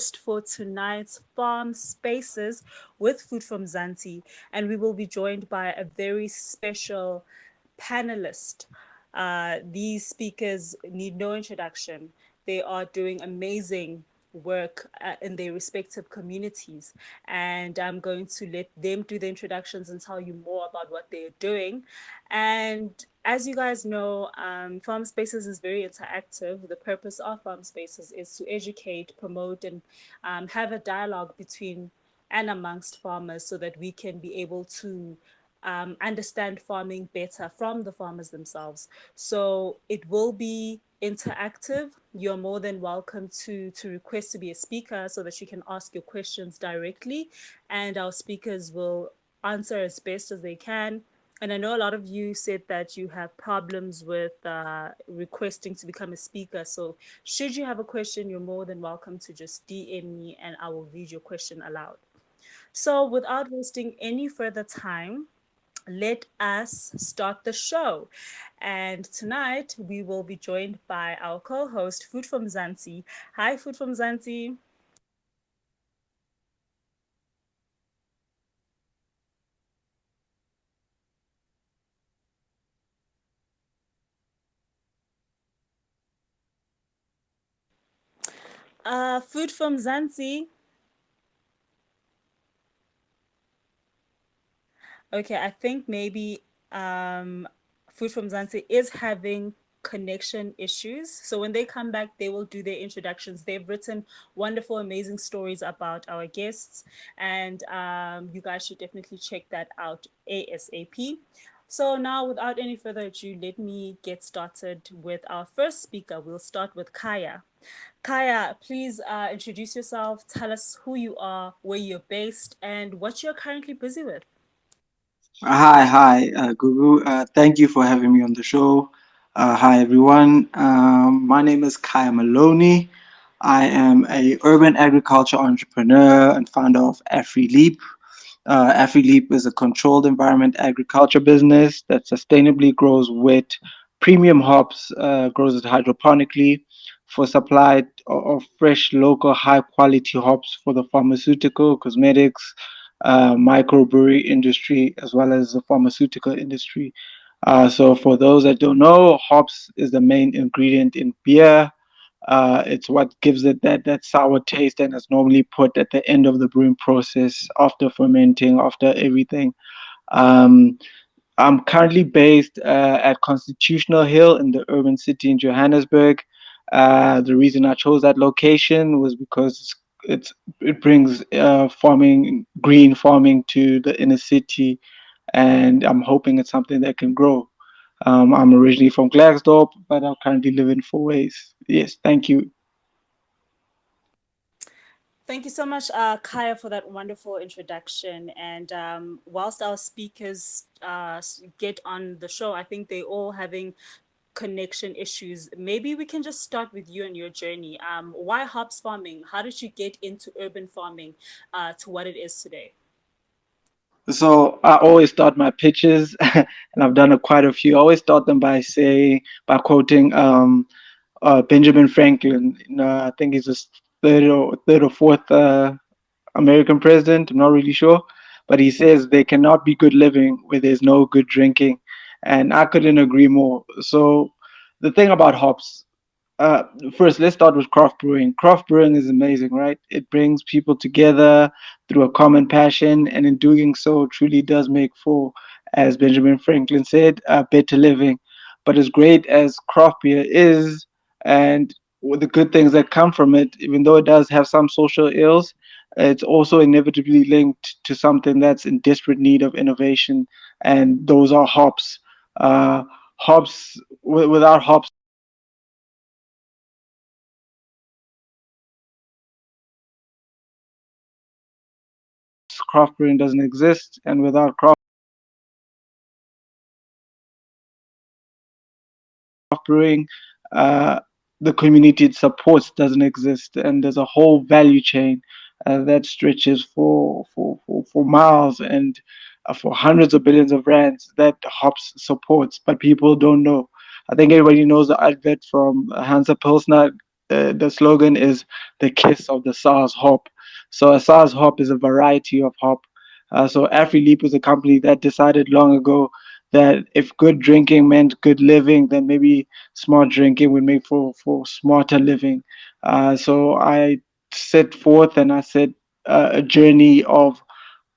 for tonight's Farm Spaces with Food from Mzansi, and we will be joined by a very special panelist. These speakers need no introduction. They are doing amazing work in their respective communities, and I'm going to let them do the introductions and tell you more about what they're doing. And as you guys know, Farm Spaces is very interactive. The purpose of Farm Spaces is to educate, promote, and have a dialogue between and amongst farmers so that we can be able to understand farming better from the farmers themselves. So it will be interactive. You're more than welcome to request to be a speaker so that you can ask your questions directly, and our speakers will answer as best as they can. And I know a lot of you said that you have problems with requesting to become a speaker. So, should you have a question, you're more than welcome to just DM me and I will read your question aloud. So, without wasting any further time, let us start the show. And tonight we will be joined by our co host, Food from Mzansi. Hi, Food from Mzansi. Food from Mzansi. Okay, I think maybe Food from Mzansi is having connection issues. So when they come back, they will do their introductions. They've written wonderful, amazing stories about our guests, and you guys should definitely check that out ASAP. So now, without any further ado, let me get started with our first speaker. We'll start with Kaya. Kaya, please introduce yourself. Tell us who you are, where you're based, and what you're currently busy with. Hi, Gugu. Thank you for having me on the show. Hi, everyone. My name is Kaya Maloney. I am a urban agriculture entrepreneur and founder of AfriLeap. AfriLeap is a controlled environment agriculture business that sustainably grows wheat, premium hops, grows it hydroponically for supply of fresh, local, high quality hops for the pharmaceutical, cosmetics, microbrewery industry, as well as the pharmaceutical industry. So, for those that don't know, hops is the main ingredient in beer. It's what gives it that sour taste, and it's normally put at the end of the brewing process after fermenting, after everything. Um, I'm currently based at Constitutional Hill in the urban city in Johannesburg. The reason I chose that location was because it brings green farming to the inner city, and I'm hoping it's something that can grow. I'm originally from Glasgow, but I'm currently living in Four Ways. Yes, thank you. Thank you so much, Kaya, for that wonderful introduction. And whilst our speakers get on the show, I think they all having connection issues. Maybe we can just start with you and your journey. Why hops farming? How did you get into urban farming to what it is today? So I always start my pitches, and I've done quite a few. I always start them by quoting Benjamin Franklin. I think he's the third or fourth American president. I'm not really sure, but he says there cannot be good living where there's no good drinking, and I couldn't agree more. So the thing about hops, uh, first, let's start with craft brewing. Craft brewing is amazing, right? It brings people together through a common passion, and in doing so, truly does make for, as Benjamin Franklin said, a better living. But as great as craft beer is, and with the good things that come from it, even though it does have some social ills, it's also inevitably linked to something that's in desperate need of innovation, and those are hops. Hops, without hops, craft brewing doesn't exist, and without craft brewing, uh, the community it supports doesn't exist, and there's a whole value chain that stretches for miles and for hundreds of billions of rands that hops supports, but people don't know. I think everybody knows the advert from Hansa Pilsner. the slogan is the kiss of the SARS hop. So a SARS hop is a variety of hop. So AfriLeap was a company that decided long ago that if good drinking meant good living, then maybe smart drinking would make for smarter living. So I set forth and I set a journey of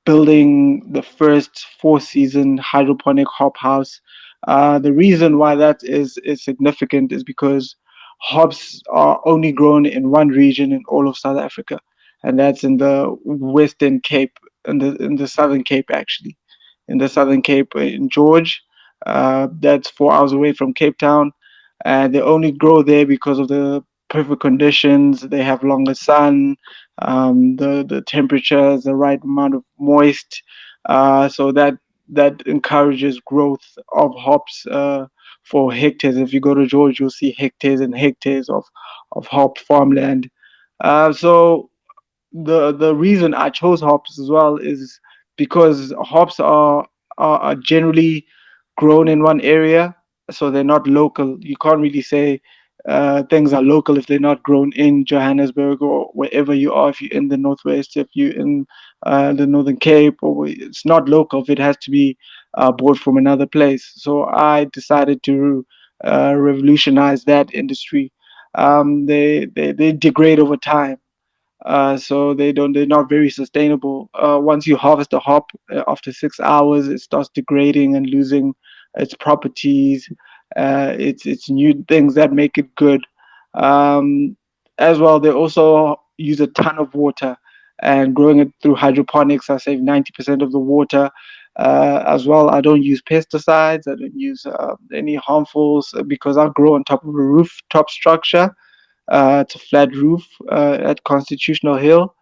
building the first four-season hydroponic hop house. The reason why that is significant is because hops are only grown in one region in all of South Africa, and that's in the Western Cape, in the Southern Cape actually, in the Southern Cape in George. That's 4 hours away from Cape Town, and they only grow there because of the perfect conditions. They have longer sun, the temperature is the right amount of moist, so that encourages growth of hops for hectares. If you go to George, you'll see hectares and hectares of hop farmland. So the reason I chose hops as well is because hops are generally grown in one area, so they're not local. You can't really say things are local if they're not grown in Johannesburg or wherever you are. If you're in the Northwest, if you're in the Northern Cape, or it's not local if it has to be bought from another place. So I decided to revolutionize that industry. They degrade over time, so they're not very sustainable. Once you harvest a hop, after 6 hours, it starts degrading and losing its properties. It's new things that make it good. Um, as well, they also use a ton of water, and growing it through hydroponics, I save 90% of the water. As well, I don't use pesticides. I don't use any harmfuls because I grow on top of a rooftop structure. It's a flat roof at Constitutional Hill,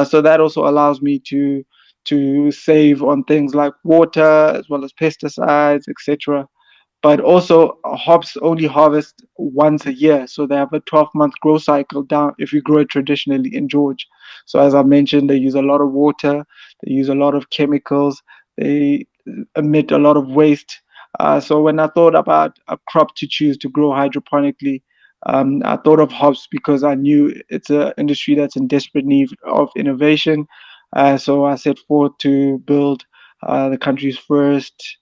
so that also allows me to save on things like water as well as pesticides, etc. But also, hops only harvest once a year, so they have a 12-month growth cycle down if you grow it traditionally in George. So as I mentioned, they use a lot of water, they use a lot of chemicals, they emit a lot of waste. So when I thought about a crop to choose to grow hydroponically, I thought of hops because I knew it's an industry that's in desperate need of innovation. So I set forth to build the country's first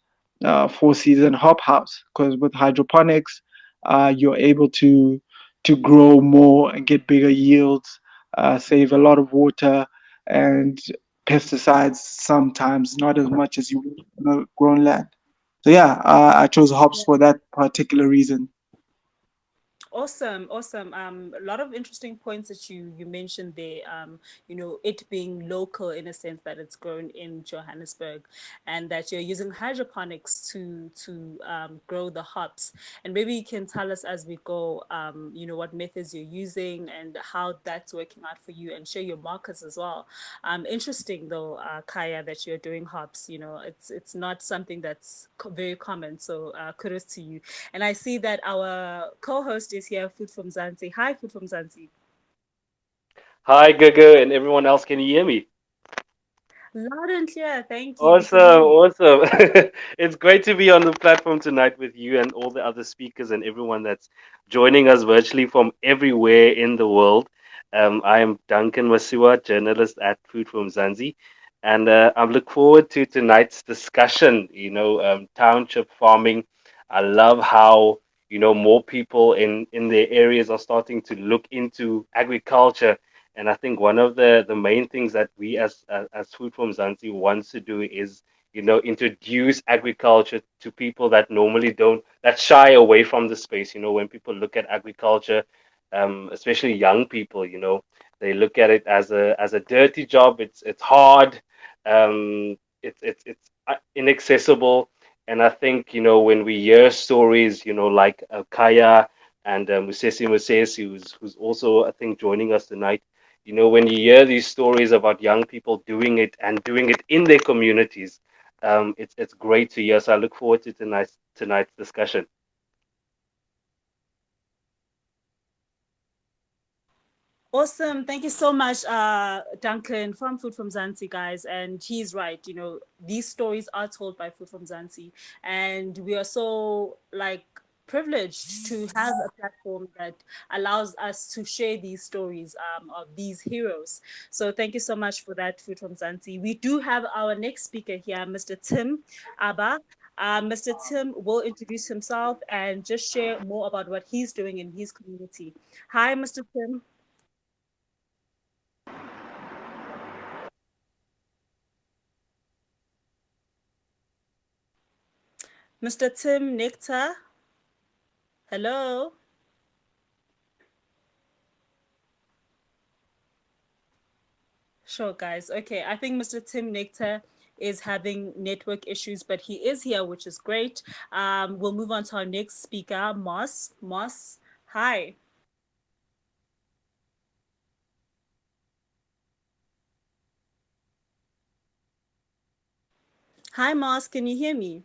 four-season hop house, because with hydroponics, you're able to grow more and get bigger yields, save a lot of water and pesticides sometimes, not as much as you would on a grown land. So yeah, I chose hops for that particular reason. Awesome, awesome. A lot of interesting points that you mentioned there. It being local in a sense that it's grown in Johannesburg, and that you're using hydroponics to grow the hops. And maybe you can tell us as we go, what methods you're using and how that's working out for you, and share your markers as well. Interesting though, Kaya, that you're doing hops. It's not something that's very common. So kudos to you. And I see that our co-host is here, Food from Mzansi. Hi, Food from Mzansi. Hi, Gaga, and everyone else. Can you hear me? Loud and clear. Thank you. We Awesome, can hear you. awesome. It's great to be on the platform tonight with you and all the other speakers and everyone that's joining us virtually from everywhere in the world. I am Duncan Masiwa, journalist at Food from Zanzi, and I look forward to tonight's discussion. Township farming. I love how more people in their areas are starting to look into agriculture, and I think one of the main things that we as Food from Zanzi wants to do is, introduce agriculture to people that normally don't, that shy away from the space. When people look at agriculture, especially young people, they look at it as a dirty job. It's hard. It's inaccessible. And I think, when we hear stories, like Kaya and Musesi, who's also, I think, joining us tonight. When you hear these stories about young people doing it and doing it in their communities, it's great to hear. So I look forward to tonight's discussion. Awesome. Thank you so much, Duncan from Food from Zanzi, guys. And he's right. These stories are told by Food from Zanzi. And we are so, like, privileged to have a platform that allows us to share these stories of these heroes. So thank you so much for that, Food from Zanzi. We do have our next speaker here, Mr. Tim Abba. Mr. Tim will introduce himself and just share more about what he's doing in his community. Hi, Mr. Tim. Mr. Tim Nectar. Hello. Sure, guys. Okay, I think Mr. Tim Nectar is having network issues, but he is here, which is great. We'll move on to our next speaker, Moss. Moss, hi. Hi, Moss. Can you hear me?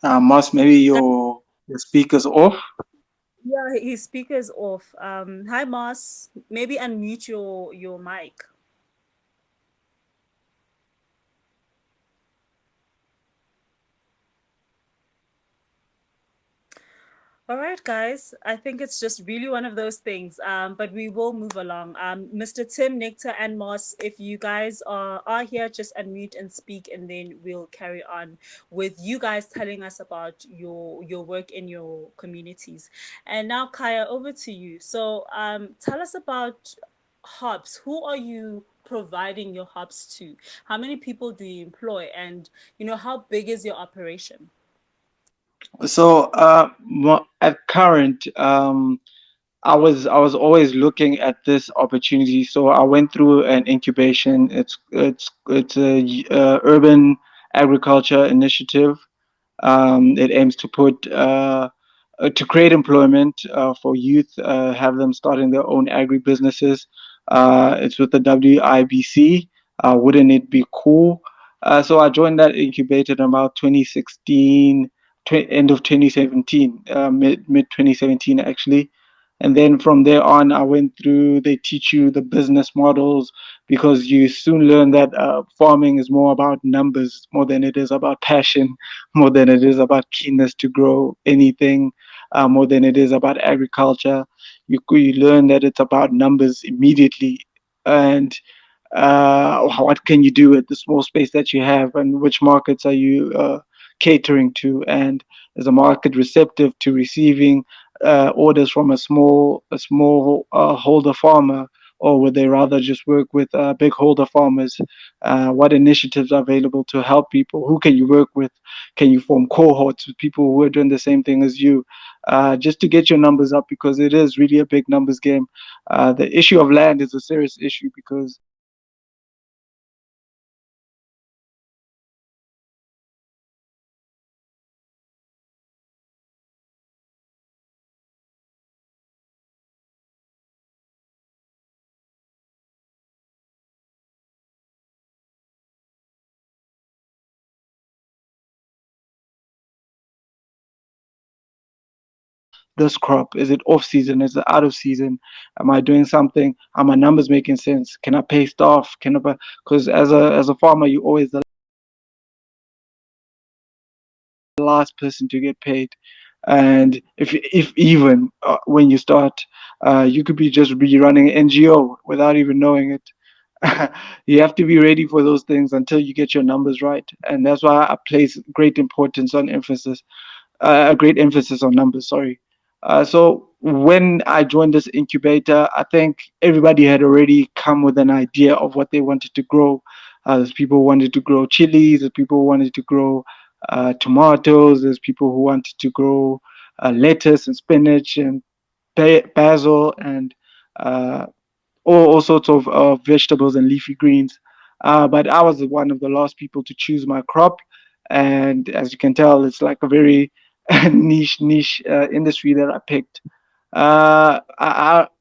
Must maybe your speakers off. Yeah, his speaker is off. Hi, Moss. Maybe unmute your mic. All right, guys. I think it's just really one of those things. But we will move along. Mr. Tim, Nectar, and Moss, if you guys are here, just unmute and speak, and then we'll carry on with you guys telling us about your work in your communities. And now, Kaya, over to you. So, tell us about hubs. Who are you providing your hubs to? How many people do you employ? And how big is your operation? So at current, I was always looking at this opportunity. So I went through an incubation. It's a urban agriculture initiative. It aims to create employment for youth, have them starting their own agri businesses. It's with the WIBC. Wouldn't it be cool? So I joined that incubator in about 2016, end of 2017, mid 2017 actually. And then from there on, I went through. They teach you the business models because you soon learn that farming is more about numbers more than it is about passion, more than it is about keenness to grow anything, more than it is about agriculture. You learn that it's about numbers immediately, and what can you do with the small space that you have, and which markets are you catering to, and is the market receptive to receiving orders from a small holder farmer, or would they rather just work with big holder farmers? What initiatives are available to help people? Who can you work with? Can you form cohorts with people who are doing the same thing as you, just to get your numbers up, because it is really a big numbers game. The issue of land is a serious issue because this crop? Is it off season? Is it out of season? Am I doing something? Are my numbers making sense? Can I pay staff? Can I? Because as a farmer, you always the last person to get paid, and if even when you start, you could be running an NGO without even knowing it. You have to be ready for those things until you get your numbers right, and that's why I place great importance on emphasis a great emphasis on numbers. Sorry. So when I joined this incubator, I think everybody had already come with an idea of what they wanted to grow. There's people who wanted to grow chilies. There's people who wanted to grow tomatoes. There's people who wanted to grow lettuce and spinach and basil and uh, all sorts of vegetables and leafy greens. But I was one of the last people to choose my crop, and as you can tell, it's like a very niche industry that I picked.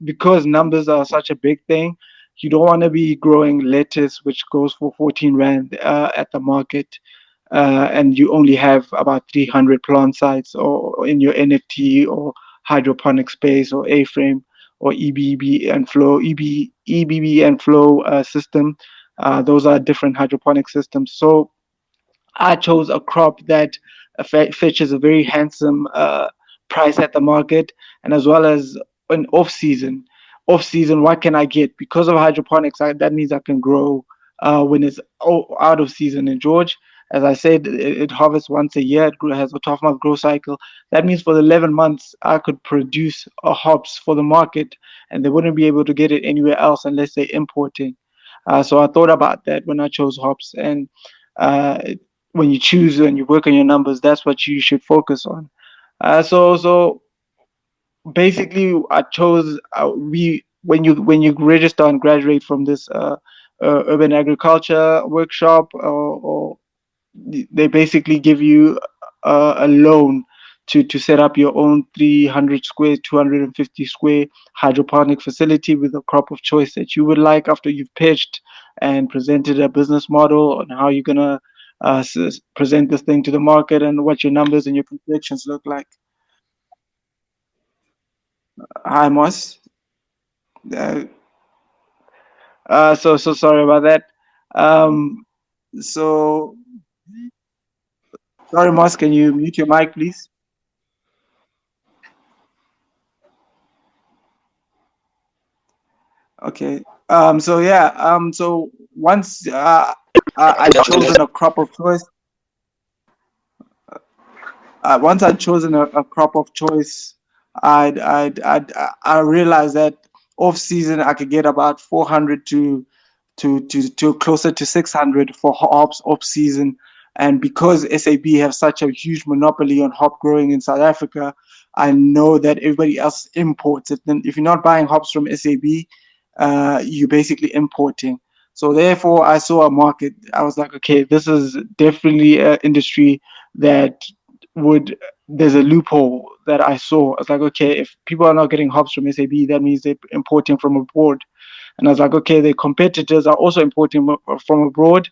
Because numbers are such a big thing, you don't want to be growing lettuce, which goes for 14 rand at the market, and you only have about 300 plant sites or in your NFT or hydroponic space or A-frame or EBB and flow system. Those are different hydroponic systems. So I chose a crop that fetches a very handsome price at the market, and as well as an off season. Off season, what can I get? Because of hydroponics, that means I can grow when it's out of season. In George, as I said, it harvests once a year. Has a 12-month growth cycle. That means for the 11 months, I could produce hops for the market, and they wouldn't be able to get it anywhere else unless they're importing. So I thought about that when I chose hops, and uh, when you choose and you work on your numbers, that's what you should focus on. So basically, I chose we when you register and graduate from this urban agriculture workshop, or they basically give you a loan to set up your own 300 square, 250 square hydroponic facility with a crop of choice that you would like after you've pitched and presented a business model on how you're going to present this thing to the market and what your numbers and your projections look like. Hi, Moss. Uh, so sorry about that. Um, so sorry, Moss. Can you mute your mic, please? Okay. So yeah. So once I'd chosen a crop of choice, once I'd chosen a crop of choice, I realized that off season I could get about 400 to closer to 600 for hops off season. And because SAB have such a huge monopoly on hop growing in South Africa, I know that everybody else imports it. Then if you're not buying hops from SAB, you're basically importing. So therefore, I saw a market. I was like, okay, this is definitely an industry that would. There's a loophole that I saw. I was like, okay, if people are not getting hops from SAB, that means they're importing from abroad. And I was like, okay, the competitors are also importing from abroad,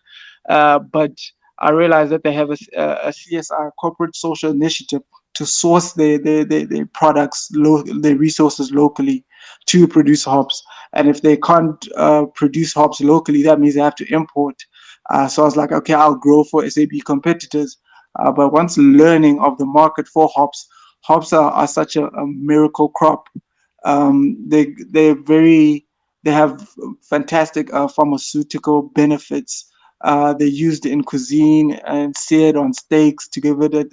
but I realized that they have a CSR, corporate social initiative, to source their products, their resources locally to produce hops. And if they can't produce hops locally, that means they have to import. So I was like, okay, I'll grow for SAB competitors. But once learning of the market for hops, hops are such a miracle crop. They're very, they have fantastic pharmaceutical benefits. They're used in cuisine and seared on steaks to give it a.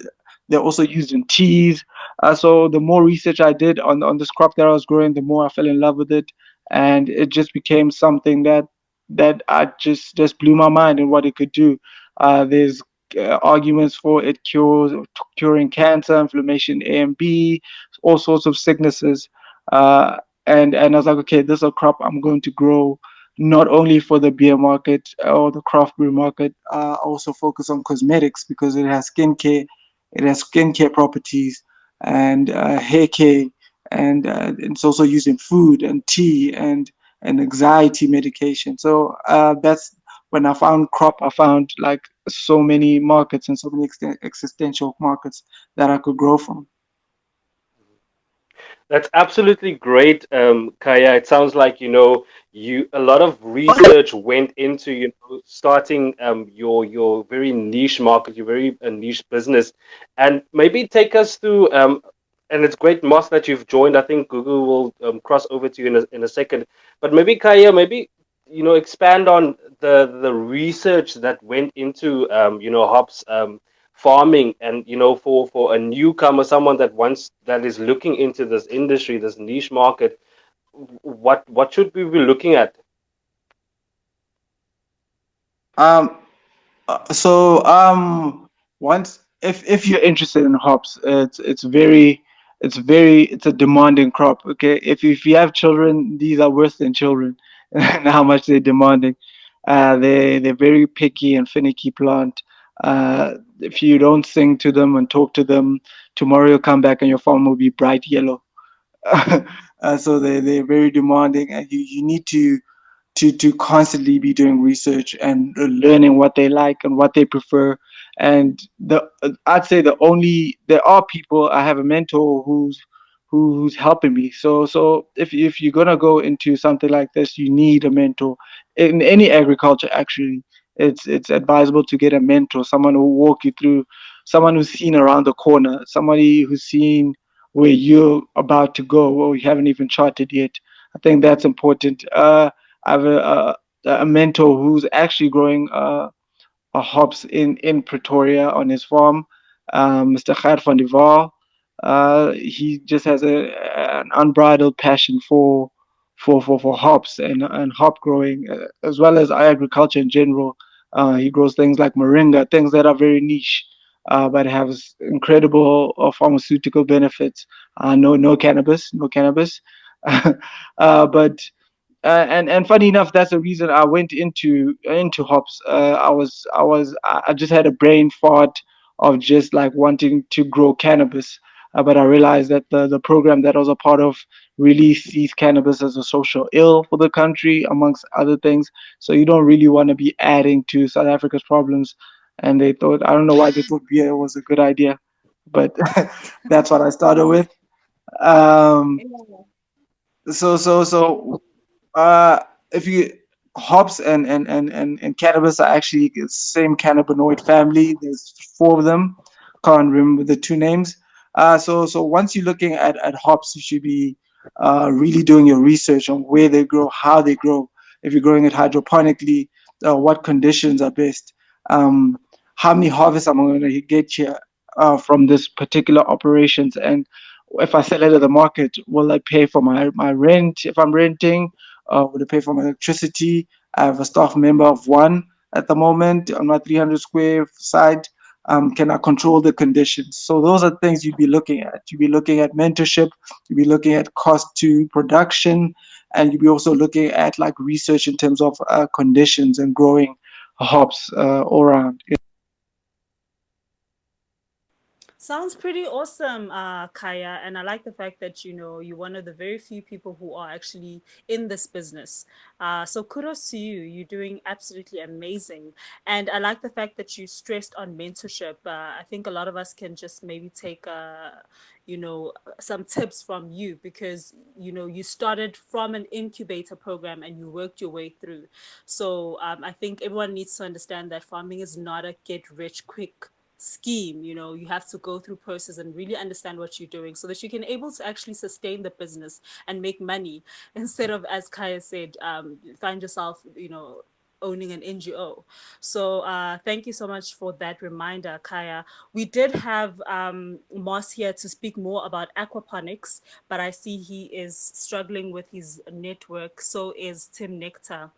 They're also used in teas. So the more research I did on this crop that I was growing, the more I fell in love with it, and it just became something that I just blew my mind in what it could do. There's arguments for it curing cancer, inflammation, A and B, all sorts of sicknesses. Uh, and I was like, okay, this is a crop I'm going to grow not only for the beer market or the craft brew market. I also focus on cosmetics because it has skincare properties and hair care, and it's also used in food and tea and anxiety medication. So that's when I found crop. I found like so many markets and so many existential markets that I could grow from. That's absolutely great, Kaya. It sounds like you a lot of research went into starting your very niche market, your very niche business, and maybe take us through. And it's great, Moss, that you've joined. I think Google will cross over to you in a second, but maybe Kaya, maybe expand on the research that went into hops. Farming, and for a newcomer, someone that is looking into this industry, this niche market, what should we be looking at? Um, so once if you're interested in hops, it's a demanding crop. Okay, if you have children, these are worse than children, and how much they're demanding. They're very picky and finicky plant. If you don't sing to them and talk to them, tomorrow you'll come back and your farm will be bright yellow. So they're very demanding, and you need to constantly be doing research and learning what they like and what they prefer. And I'd say there are people. I have a mentor who's helping me. So if you're gonna go into something like this, you need a mentor. in any agriculture actually, it's advisable to get a mentor, someone who will walk you through, someone who's seen around the corner, somebody who's seen where you're about to go or you haven't even charted yet. I think that's important. I have a mentor who's actually growing hops in Pretoria on his farm, Mr. Gert van der Waal. He just has an unbridled passion for hops and hop growing, as well as agriculture in general. He grows things like moringa, things that are very niche, but have incredible pharmaceutical benefits. No cannabis, no cannabis. But and funny enough, that's the reason I went into hops. I just had a brain thought of just like wanting to grow cannabis, but I realized that the program that I was a part of really sees cannabis as a social ill for the country, amongst other things. So you don't really want to be adding to South Africa's problems. And they thought, I don't know why they thought beer was a good idea, but that's what I started with. Um, Yeah. so uh, if you hops and cannabis are actually the same cannabinoid family. There's four of them. Can't remember the two names. So once you're looking at hops, you should be really doing your research on where they grow, how they grow. If you're growing it hydroponically, what conditions are best. Um, how many harvests am I going to get here from this particular operations, and if I sell it at the market, will I pay for my rent if I'm renting? Will I pay for my electricity? I have a staff member of one at the moment on my 300 square side. Can I control the conditions? So those are things you'd be looking at. You'd be looking at mentorship. You'd be looking at cost to production, and you'd be also looking at like research in terms of conditions and growing hops all around. Sounds pretty awesome, Kaya. And I like the fact that, you're one of the very few people who are actually in this business. So kudos to you. You're doing absolutely amazing. And I like the fact that you stressed on mentorship. I think a lot of us can just maybe take, some tips from you because, you started from an incubator program and you worked your way through. So I think everyone needs to understand that farming is not a get rich quick scheme. You have to go through process and really understand what you're doing so that you can able to actually sustain the business and make money instead of, as Kaya said, find yourself owning an NGO. So thank you so much for that reminder, Kaya. We did have Moss here to speak more about aquaponics, but I see he is struggling with his network. So is Tim Nectar.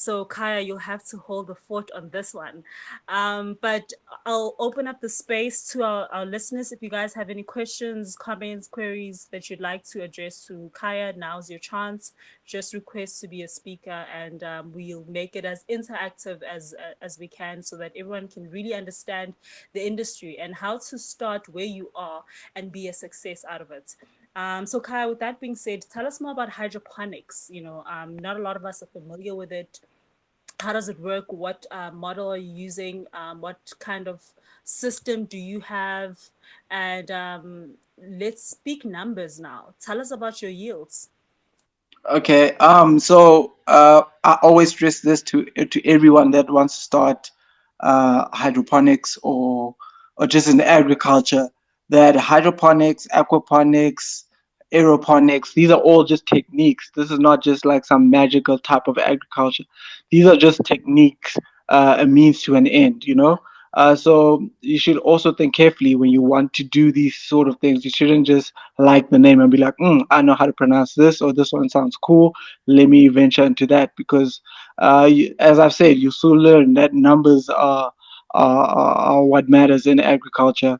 So, Kaya, you'll have to hold the fort on this one. But I'll open up the space to our listeners. If you guys have any questions, comments, queries that you'd like to address to Kaya, now's your chance. Just request to be a speaker, and we'll make it as interactive as we can so that everyone can really understand the industry and how to start where you are and be a success out of it. So Kaya, with that being said, tell us more about hydroponics. Not a lot of us are familiar with it. How does it work? What model are you using? What kind of system do you have? And let's speak numbers now. Tell us about your yields. Okay. So I always stress this to everyone that wants to start hydroponics or just in agriculture, that hydroponics, aquaponics, aeroponics, these are all just techniques. This is not just like some magical type of agriculture. These are just techniques, a means to an end. So you should also think carefully when you want to do these sort of things. You shouldn't just like the name and be like, I know how to pronounce this, or this one sounds cool. Let me venture into that, because, as I've said, you soon learn that numbers are what matters in agriculture.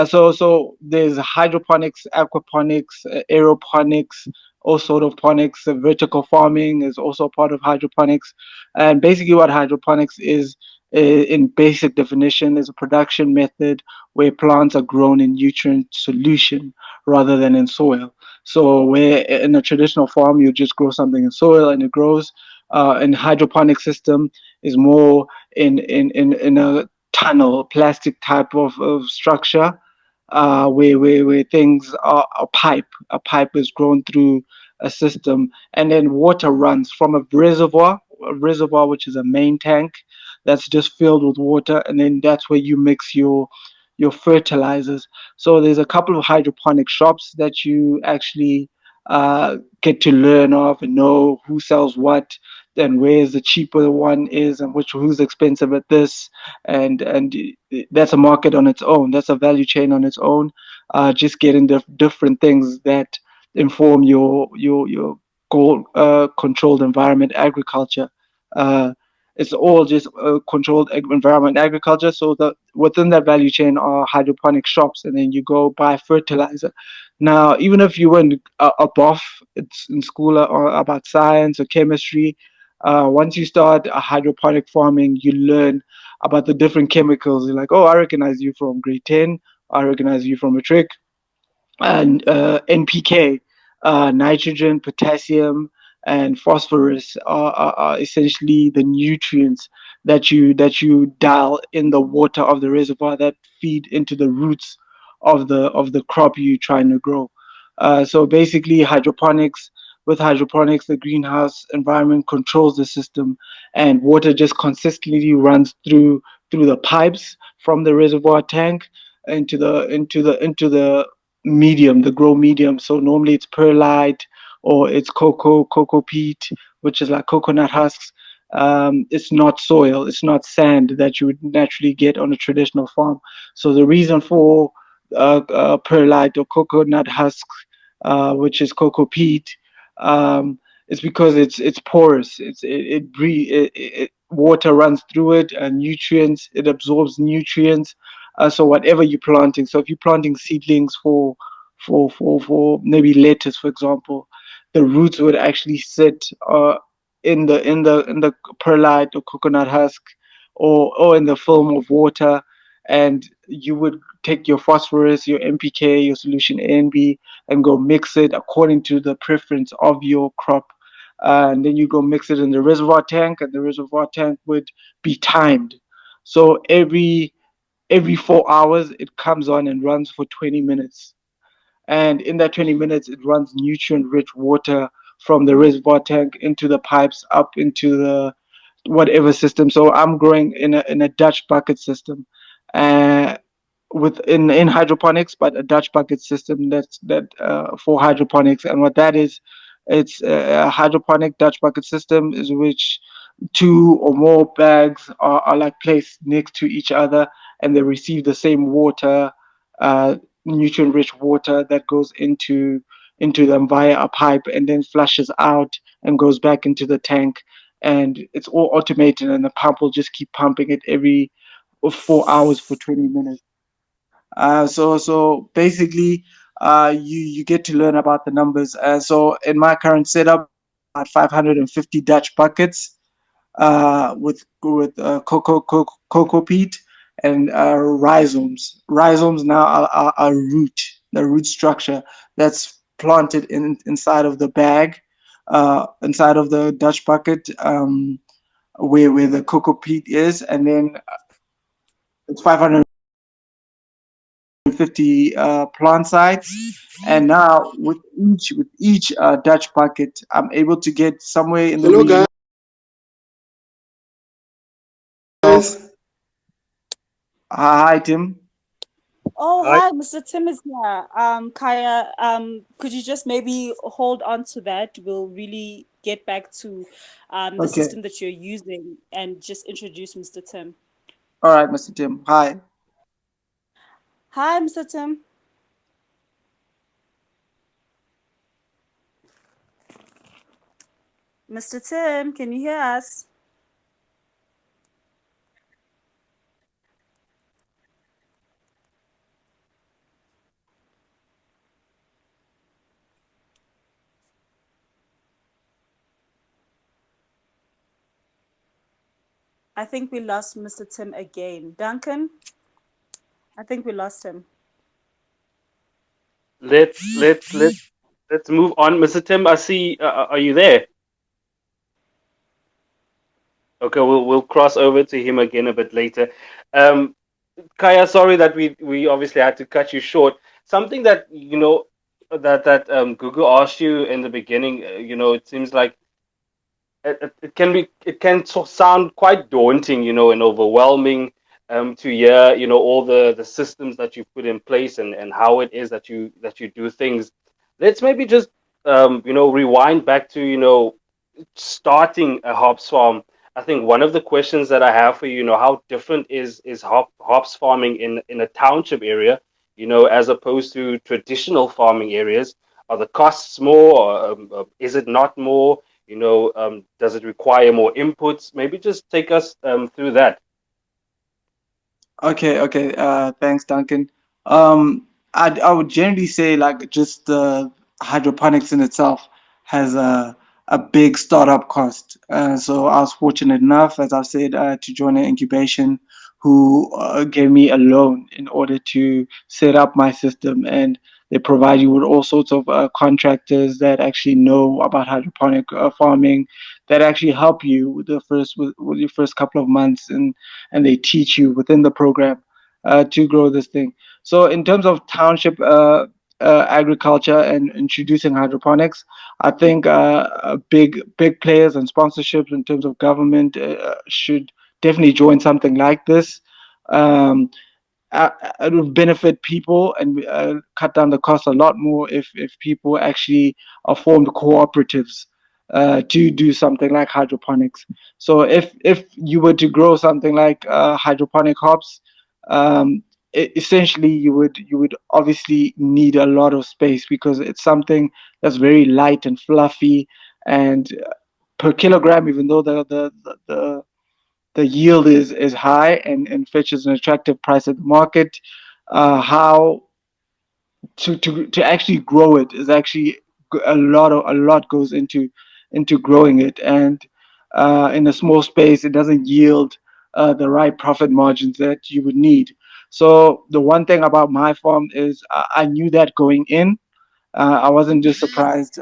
So there's hydroponics, aquaponics, aeroponics, all sort of ponics. Vertical farming is also a part of hydroponics, and basically what hydroponics is, in basic definition, is a production method where plants are grown in nutrient solution rather than in soil. So where in a traditional farm you just grow something in soil and it grows, in hydroponic system is more in a tunnel, plastic type of structure, where things are a pipe. A pipe is grown through a system, and then water runs from a reservoir. a reservoir, which is a main tank that's just filled with water, and then that's where you mix your fertilizers. So there's a couple of hydroponic shops that you actually get to learn of and know who sells what, and where's the cheaper one is, and which who's expensive at this, and that's a market on its own. That's a value chain on its own. Just getting the different things that inform your goal controlled environment agriculture. Uh, it's all just controlled environment agriculture. So the within that value chain are hydroponic shops, and then you go buy fertilizer. Now, even if you weren't a buff it's in school or about science or chemistry, once you start a hydroponic farming, you learn about the different chemicals. You're like, oh, I recognize you from grade 10. I recognize you from a trick, and NPK, nitrogen, potassium, and phosphorus are essentially the nutrients that you dial in the water of the reservoir that feed into the roots of the crop you're trying to grow. So basically, hydroponics. With hydroponics, the greenhouse environment controls the system, and water just consistently runs through the pipes from the reservoir tank into the medium, the grow medium. So normally it's perlite or it's cocoa peat, which is like coconut husks. It's not soil, it's not sand that you would naturally get on a traditional farm. So the reason for perlite or coconut husks, which is cocoa peat, is because it's porous. Water runs through it, and nutrients. It absorbs nutrients. So whatever you're planting, so if you're planting seedlings for maybe lettuce, for example, the roots would actually sit in the perlite or coconut husk, or in the film of water, and you would take your phosphorus, your NPK, your solution A and B, and go mix it according to the preference of your crop. And then you go mix it in the reservoir tank, and the reservoir tank would be timed. So every 4 hours it comes on and runs for 20 minutes, and in that 20 minutes it runs nutrient rich water from the reservoir tank into the pipes up into the whatever system. So I'm growing in a Dutch bucket system, uh, in hydroponics, but a Dutch bucket system that for hydroponics. And what that is, it's a hydroponic Dutch bucket system is which two or more bags are like placed next to each other, and they receive the same water, uh, nutrient rich water that goes into them via a pipe and then flushes out and goes back into the tank. And it's all automated, and the pump will just keep pumping it every 4 hours for 20 minutes. So basically, you get to learn about the numbers. So in my current setup, I have about 550 Dutch buckets, with cocoa peat and rhizomes. Rhizomes now are the root structure that's planted inside of the bag, inside of the Dutch bucket, where the cocoa peat is, and then it's 550 plant sites. And now with each Dutch bucket, I'm able to get somewhere in the Hello, region of guys. hi Tim. Oh, Hi. hi, Mr. Tim is here. Kaya, could you just maybe hold on to that? We'll really get back to the Okay. system that you're using and just introduce Mr. Tim. All right, Mr. Tim. Hi. Hi, Mr. Tim. Mr. Tim, can you hear us? I think we lost Mr. Tim again. Duncan, I think we lost him. Let's move on, Mr. Tim. I see. Are you there? Okay, we'll cross over to him again a bit later. Um, Kaya, sorry that we obviously had to cut you short. Something that that Google asked you in the beginning. It seems like it can be, it can sound quite daunting, and overwhelming, to hear, all the systems that you put in place, and how it is that you do things. Let's maybe just rewind back to starting a hops farm. I think one of the questions that I have for you, how different is hops farming in a township area, as opposed to traditional farming areas? Are the costs more, or is it not more? Does it require more inputs? Maybe just take us through that. Okay, okay. Thanks, Duncan. I would generally say like just the hydroponics in itself has a big startup cost. So I was fortunate enough, as I've said, to join an incubation who gave me a loan in order to set up my system, and they provide you with all sorts of contractors that actually know about hydroponic farming, that actually help you with with your first couple of months, and they teach you within the program to grow this thing. So in terms of township agriculture and introducing hydroponics, I think big players and sponsorships in terms of government should definitely join something like this. Um, it would benefit people and cut down the cost a lot more if people actually formed cooperatives to do something like hydroponics. So if you were to grow something like hydroponic hops, um, essentially you would obviously need a lot of space because it's something that's very light and fluffy, and per kilogram, even though the yield is high and fetches an attractive price at the market, how to actually grow it is actually a lot goes into growing it, and in a small space it doesn't yield the right profit margins that you would need. So the one thing about my farm is I knew that going in. I wasn't just surprised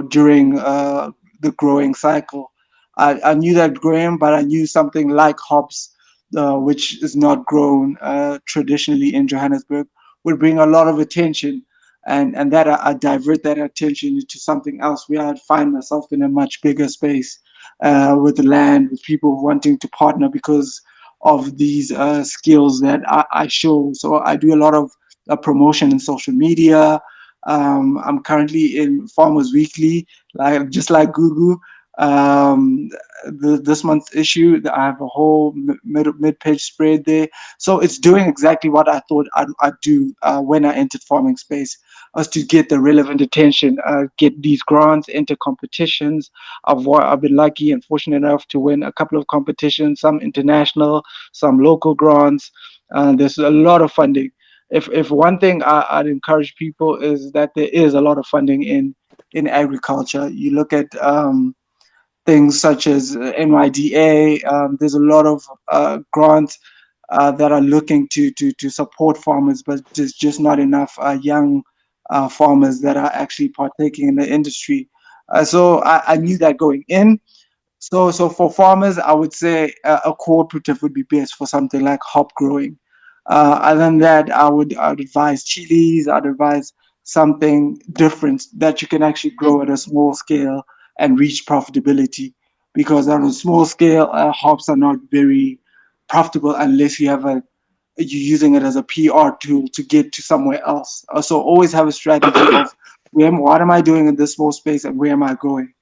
during the growing cycle. I knew that growing, but I knew something like hops, which is not grown traditionally in Johannesburg, would bring a lot of attention, and that I divert that attention into something else where I'd find myself in a much bigger space with the land, with people wanting to partner because of these skills that I show. So I do a lot of promotion in social media. I'm currently in Farmers Weekly, like just like Gugu. Um, this month's issue, I have a whole mid-page spread there. So it's doing exactly what I thought I'd do when I entered farming space, was to get the relevant attention, get these grants, enter competitions. I've been lucky and fortunate enough to win a couple of competitions, some international, some local grants. There's a lot of funding. If one thing I'd encourage people is that there is a lot of funding in agriculture. You look at things such as NYDA. There's a lot of grants that are looking to support farmers, but there's just not enough young farmers that are actually partaking in the industry. So I knew that going in. So for farmers, I would say a cooperative would be best for something like hop growing. Other than that, I'd advise chilies. I'd advise something different that you can actually grow at a small scale and reach profitability. Because on a small scale, hops are not very profitable unless you're using it as a PR tool to get to somewhere else. So always have a strategy of what am I doing in this small space and where am I going?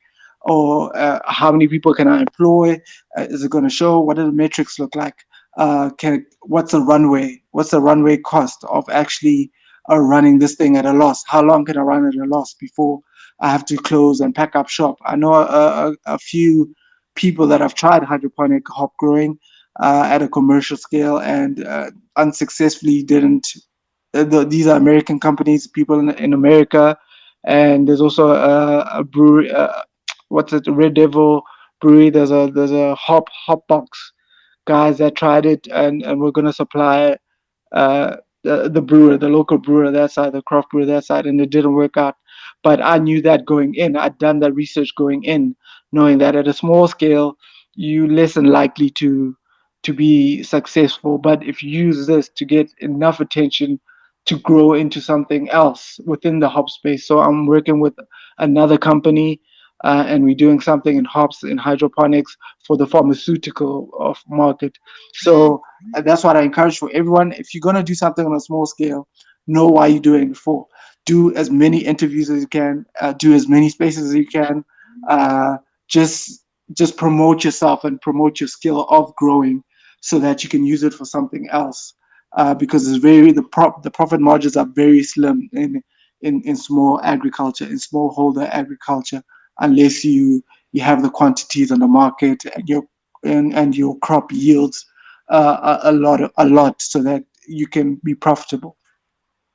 Or how many people can I employ? Is it going to show? What do the metrics look like? What's the runway? What's the runway cost of actually running this thing at a loss? How long can I run at a loss before I have to close and pack up shop? I know a few people that have tried hydroponic hop growing at a commercial scale and unsuccessfully didn't. These are American companies, people in America, and there's also a brewery. What's it? Red Devil Brewery. There's a hop box guys that tried it, and we're gonna supply the brewer, the local brewer that side, the craft brewer that side, and it didn't work out. But I knew that going in. I'd done that research going in, knowing that at a small scale, you less than likely to be successful. But if you use this to get enough attention to grow into something else within the hop space. So I'm working with another company. and we're doing something in hops in hydroponics for the pharmaceutical of market. So that's what I encourage for everyone. If you're gonna do something on a small scale, know why you're doing it for. Do as many interviews as you can. Do as many spaces as you can. Uh, just just promote yourself and promote your skill of growing, so that you can use it for something else. Because it's very the profit margins are very slim in small agriculture, in smallholder agriculture, unless you have the quantities on the market and your crop yields a lot, so that you can be profitable.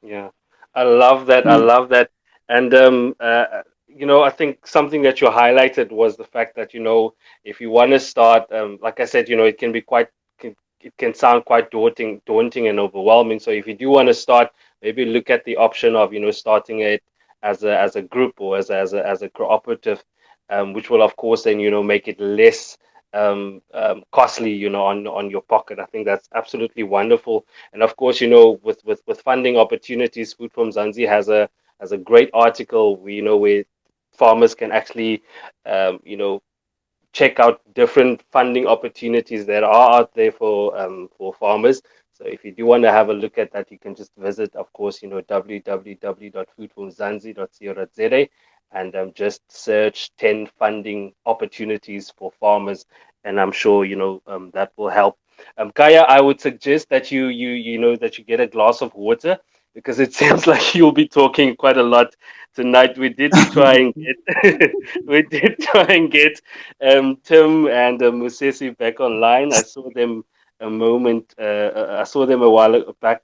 Yeah, I love that. I Yeah. love that. And I think something that you highlighted was the fact that if you want to start, like I said, it can be it can sound quite daunting and overwhelming. So if you do want to start, maybe look at the option of starting it as a group or as a cooperative, which will of course then make it less costly, on your pocket. I think that's absolutely wonderful. And of course, with funding opportunities, Food from Zanzi has a great article where farmers can actually check out different funding opportunities that are out there for farmers. So if you do want to have a look at that, you can just visit, of course, www.foodfromzanzi.co.za, and just search 10 funding opportunities for farmers, and I'm sure that will help. Kaya, I would suggest that you get a glass of water, because it seems like you'll be talking quite a lot tonight. We did try and get we did try and get Tim and Musesi back online. I saw them a moment. I saw them a while back.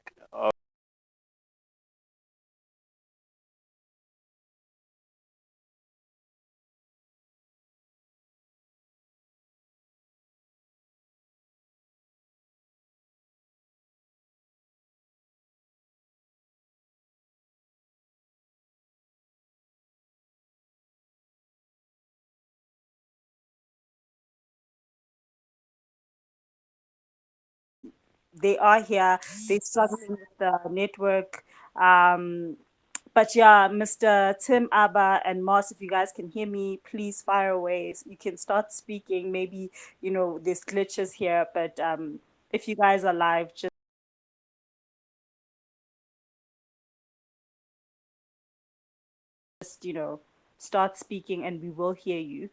They are here. They're struggling with the network. Um, but yeah, Mr. Tim, Abba, and Moss, if you guys can hear me, please fire away. You can start speaking. Maybe, there's glitches here, but if you guys are live, just start speaking and we will hear you.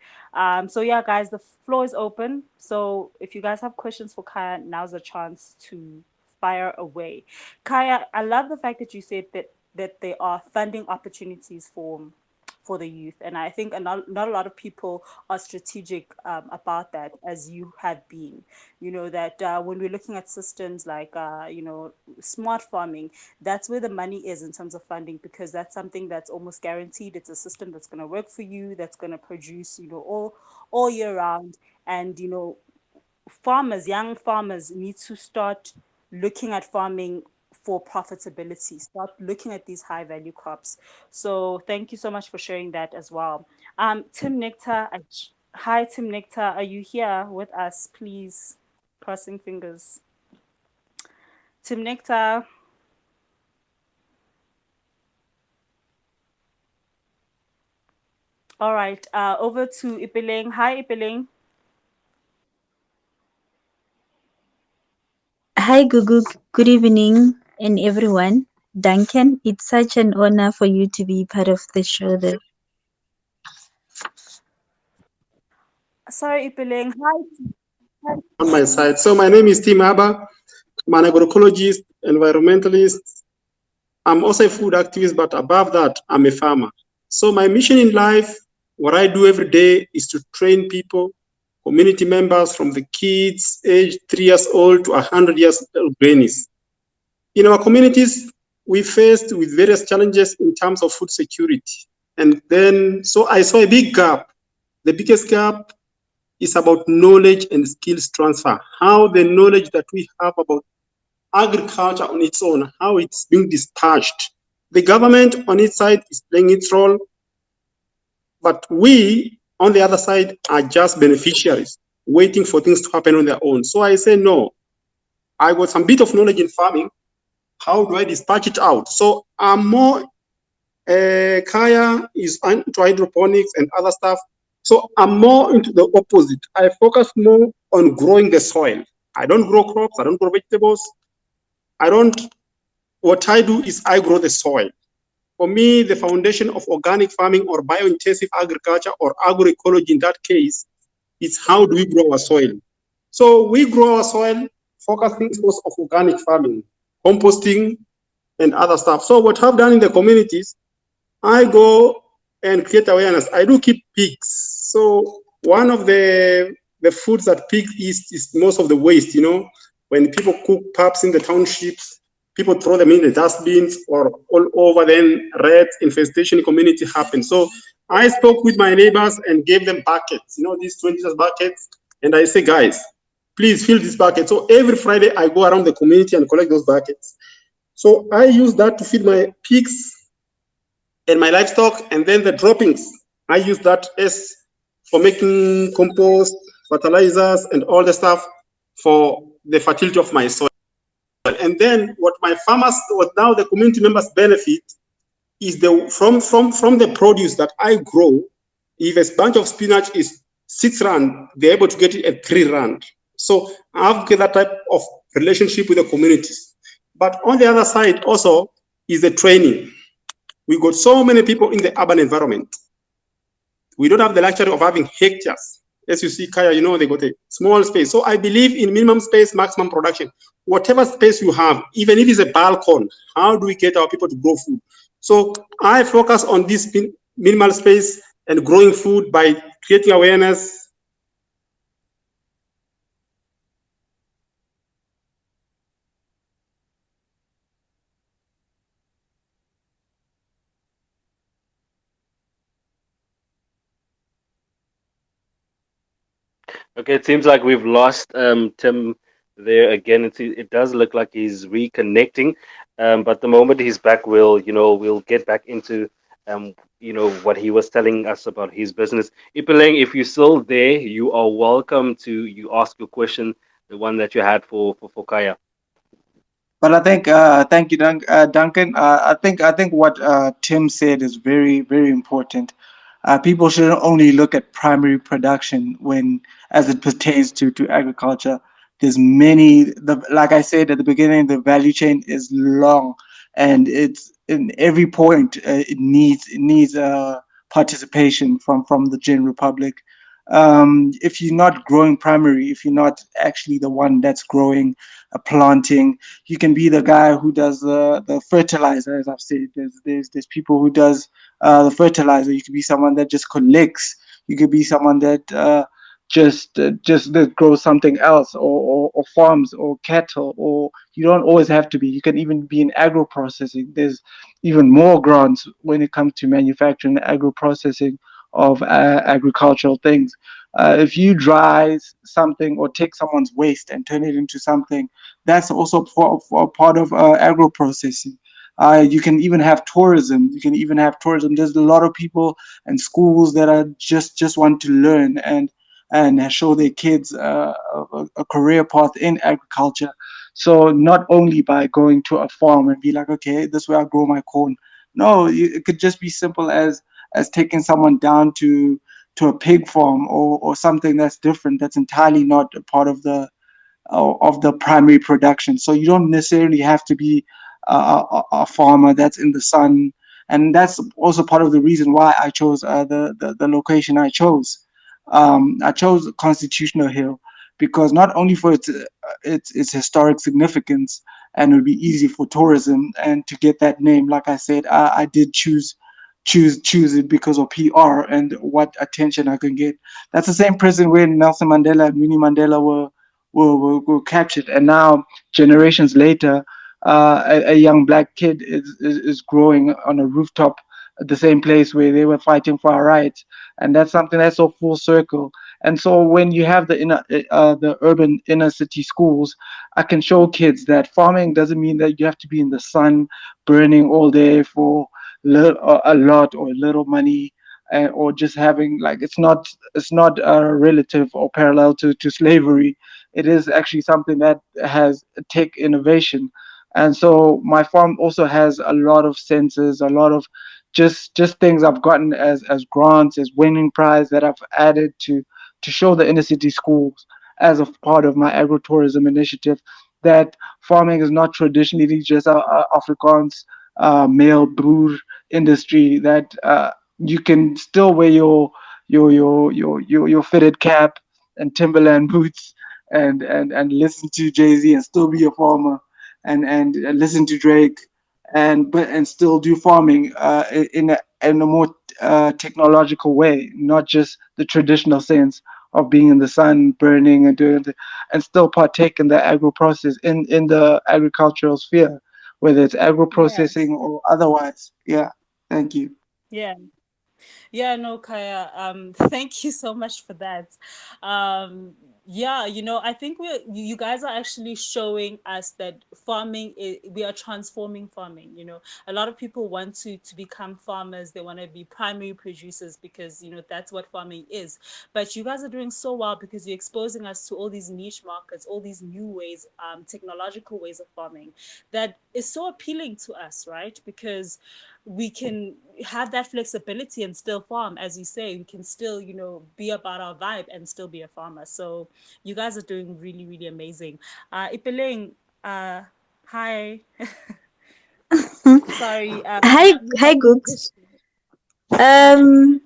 So yeah, guys, the floor is open. So if you guys have questions for Kaya, now's a chance to fire away. Kaya, I love the fact that you said that there are funding opportunities for the youth, and I think not a lot of people are strategic about that, as you have been. That when we're looking at systems like smart farming, that's where the money is in terms of funding, because that's something that's almost guaranteed. It's a system that's going to work for you, that's going to produce all year round. And young farmers need to start looking at farming for profitability, start looking at these high value crops. So thank you so much for sharing that as well. Tim Nectar, hi Tim Nectar, are you here with us? Please, crossing fingers. Tim Nectar. All right, over to Ipeling. Hi Ipeling. Hi, Gugu. Good evening, and everyone. Duncan, it's such an honor for you to be part of the show. Sorry Ipeling. Hi. On my side. So my name is Tim Abba. I'm an agroecologist, environmentalist. I'm also a food activist, but above that, I'm a farmer. So my mission in life, what I do every day is to train people, community members from the kids aged 3 years old to 100 years old grannies. In our communities, we faced with various challenges in terms of food security. And then, so I saw a big gap. The biggest gap is about knowledge and skills transfer. How the knowledge that we have about agriculture on its own, how it's being dispatched. The government on its side is playing its role, but we on the other side are just beneficiaries, waiting for things to happen on their own. So I say, no, I got some bit of knowledge in farming. How do I dispatch it out? So I'm more, Kaya is into hydroponics and other stuff. So I'm more into the opposite. I focus more on growing the soil. I don't grow crops, I don't grow vegetables. I don't, what I do is I grow the soil. For me, the foundation of organic farming or biointensive agriculture or agroecology in that case is how do we grow our soil. So we grow our soil focusing first of organic farming, composting, and other stuff. So what I've done in the communities, I go and create awareness. I do keep pigs. So one of the foods that pigs eat is most of the waste. When people cook pups in the townships, people throw them in the dustbins or all over. Then rat infestation in community happens. So I spoke with my neighbors and gave them buckets. These 20 buckets, and I say, guys, please fill this bucket. So every Friday I go around the community and collect those buckets. So I use that to feed my pigs and my livestock, and then the droppings, I use that as for making compost, fertilizers, and all the stuff for the fertility of my soil. And then what my farmers, what now the community members benefit is from the produce that I grow. If a bunch of spinach is 6 rand, they're able to get it at 3 rand. So I've got that type of relationship with the communities. But on the other side also is the training. We got so many people in the urban environment. We don't have the luxury of having hectares. As you see, Kaya, they got a small space. So I believe in minimum space, maximum production. Whatever space you have, even if it's a balcony, how do we get our people to grow food? So I focus on this minimal space and growing food by creating awareness. Okay, it seems like we've lost Tim there again. It does look like he's reconnecting, but the moment he's back, we'll get back into what he was telling us about his business. Ipeleng, if you're still there, you are welcome to you ask your question, the one that you had for Kaya. But I think, thank you, Duncan. I think what Tim said is very, very important. People shouldn't only look at primary production when, as it pertains to agriculture. There's many. Like I said at the beginning, the value chain is long, and it's in every point. It needs participation from the general public. If you're not growing primary, if you're not actually the one that's growing, planting, you can be the guy who does the fertilizer, as I've said. There's people who does the fertilizer. You could be someone that just collects. You could be someone that just that grows something else, or farms or cattle. Or you don't always have to be. You can even be in agro processing. There's even more grants when it comes to manufacturing, agro processing of agricultural things. If you dry something or take someone's waste and turn it into something, that's also for part of agro processing. You can even have tourism. You can even have tourism. There's a lot of people and schools that are just want to learn and show their kids a career path in agriculture. So not only by going to a farm and be like, okay, this is where I grow my corn. No, it could just be simple as taking someone down to a pig farm, or something that's different, that's entirely not a part of the primary production. So you don't necessarily have to be a farmer that's in the sun, and that's also part of the reason why I chose the location I chose. I chose Constitutional Hill because not only for its historic significance, and it would be easy for tourism and to get that name. Like I said, I did choose it because of PR and what attention I can get. That's the same prison where Nelson Mandela and Winnie Mandela were captured, and now generations later, a young black kid is growing on a rooftop at the same place where they were fighting for our rights, and that's something that's so full circle. And so when you have the urban inner city schools, I can show kids that farming doesn't mean that you have to be in the sun burning all day for a lot or little money, or just having, like, it's not relative or parallel to slavery. It is actually something that has tech innovation. And so my farm also has a lot of sensors, a lot of just things I've gotten as grants, as winning prize that I've added to show the inner city schools as a part of my agritourism initiative that farming is not traditionally just a Afrikaans male broer industry, that you can still wear your fitted cap and Timberland boots and listen to Jay-Z and still be a farmer and listen to Drake and still do farming in a more technological way, not just the traditional sense of being in the sun, burning and and still partake in the agro process in the agricultural sphere, whether it's agro Yes. processing or otherwise. Yeah, thank you. Yeah. Yeah, no, Kaya. Thank you so much for that. Yeah, I think you guys are actually showing us that we are transforming farming. A lot of people want to become farmers. They want to be primary producers because that's what farming is. But you guys are doing so well because you're exposing us to all these niche markets, all these new ways, technological ways of farming that is so appealing to us, right? Because we can have that flexibility and still farm, as you say. We can still be about our vibe and still be a farmer. So you guys are doing really, really amazing. Ipeleng, hi. Sorry, Hi, you hi, had a Gooks. question. Um,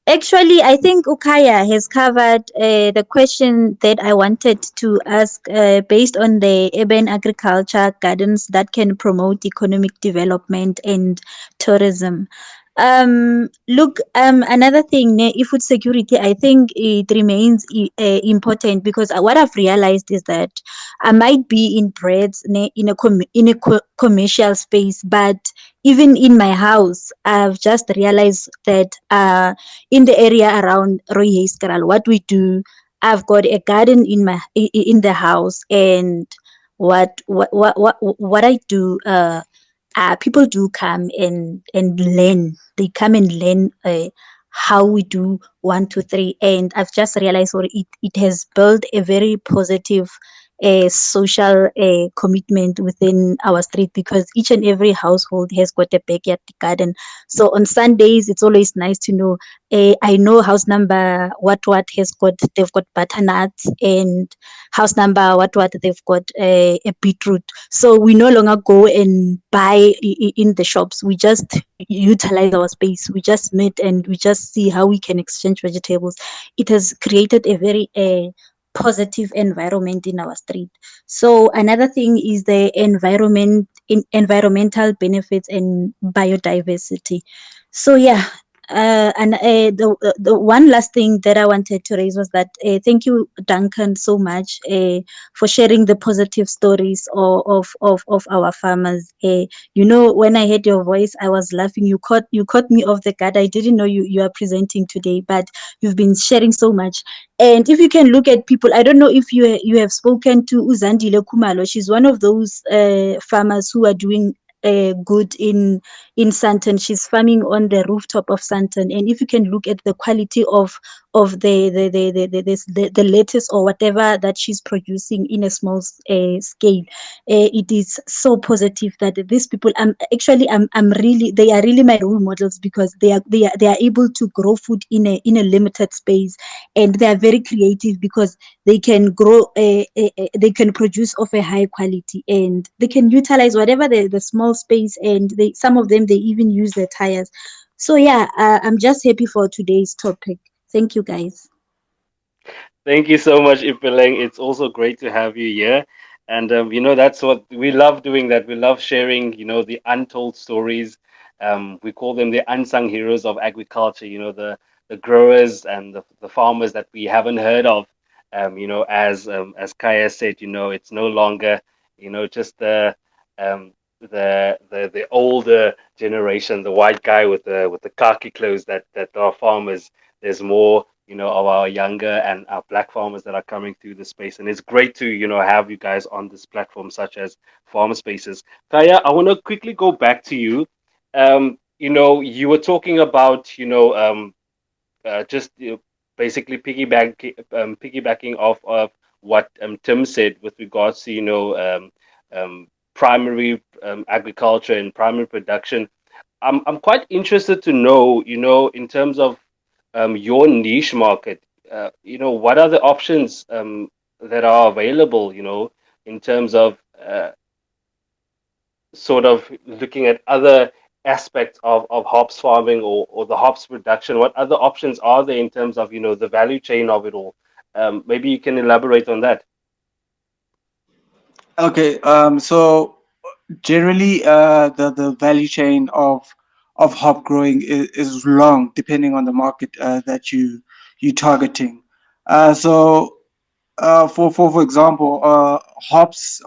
Actually, I think Ukaya has covered the question that I wanted to ask based on the urban agriculture gardens that can promote economic development and tourism. Look, another thing, food security, I think it remains important because what I've realized is that I might be in breads in a commercial space, but even in my house, I've just realized that in the area around Roy Hayskaral, what we do, I've got a garden in the house, and what I do, people do come and learn. They come and learn how we do 1, 2, 3, and I've just realized what it has built a very positive social commitment within our street because each and every household has got a backyard garden. So on Sundays, it's always nice to know. I know house number what has got, they've got butternuts, and house number what they've got a beetroot. So we no longer go and buy in the shops. We just utilize our space. We just meet and we just see how we can exchange vegetables. It has created a very positive environment in our street. So another thing is the environmental benefits and biodiversity. So yeah, and the one last thing that I wanted to raise was that thank you, Duncan, so much for sharing the positive stories of our farmers. When I heard your voice, I was laughing. You caught me off the guard. I didn't know you are presenting today, but you've been sharing so much. And if you can look at people, I don't know if you have spoken to Uzandile Kumalo. She's one of those farmers who are doing good in Santon. She's farming on the rooftop of Santon, and if you can look at the quality of the lettuce or whatever that she's producing in a small scale, it is so positive that these people, I'm really, they are really my role models because they are able to grow food in a limited space, and they are very creative because they can grow they can produce of a high quality, and they can utilize whatever the small space, and some of them they even use their tires. So yeah, I'm just happy for today's topic. Thank you, guys. Thank you so much, Ipeleng. It's also great to have you here. And, that's what we love doing, that we love sharing, the untold stories. We call them the unsung heroes of agriculture, the growers and the farmers that we haven't heard of. As Kaya said, it's no longer, just the older generation, the white guy with the khaki clothes that are farmers. There's more, of our younger and our black farmers that are coming through the space, and it's great to have you guys on this platform, such as Farmer Spaces. Kaya, I want to quickly go back to you. You were talking about just basically piggybacking off of what Tim said with regards to primary agriculture and primary production. I'm quite interested to know, in terms of your niche market, what are the options that are available, in terms of sort of looking at other aspects of hops farming, or the hops production. What other options are there in terms of, the value chain of it all? Maybe you can elaborate on that. Okay, so generally, the value chain of hop growing is long, depending on the market that you targeting. So for example, hops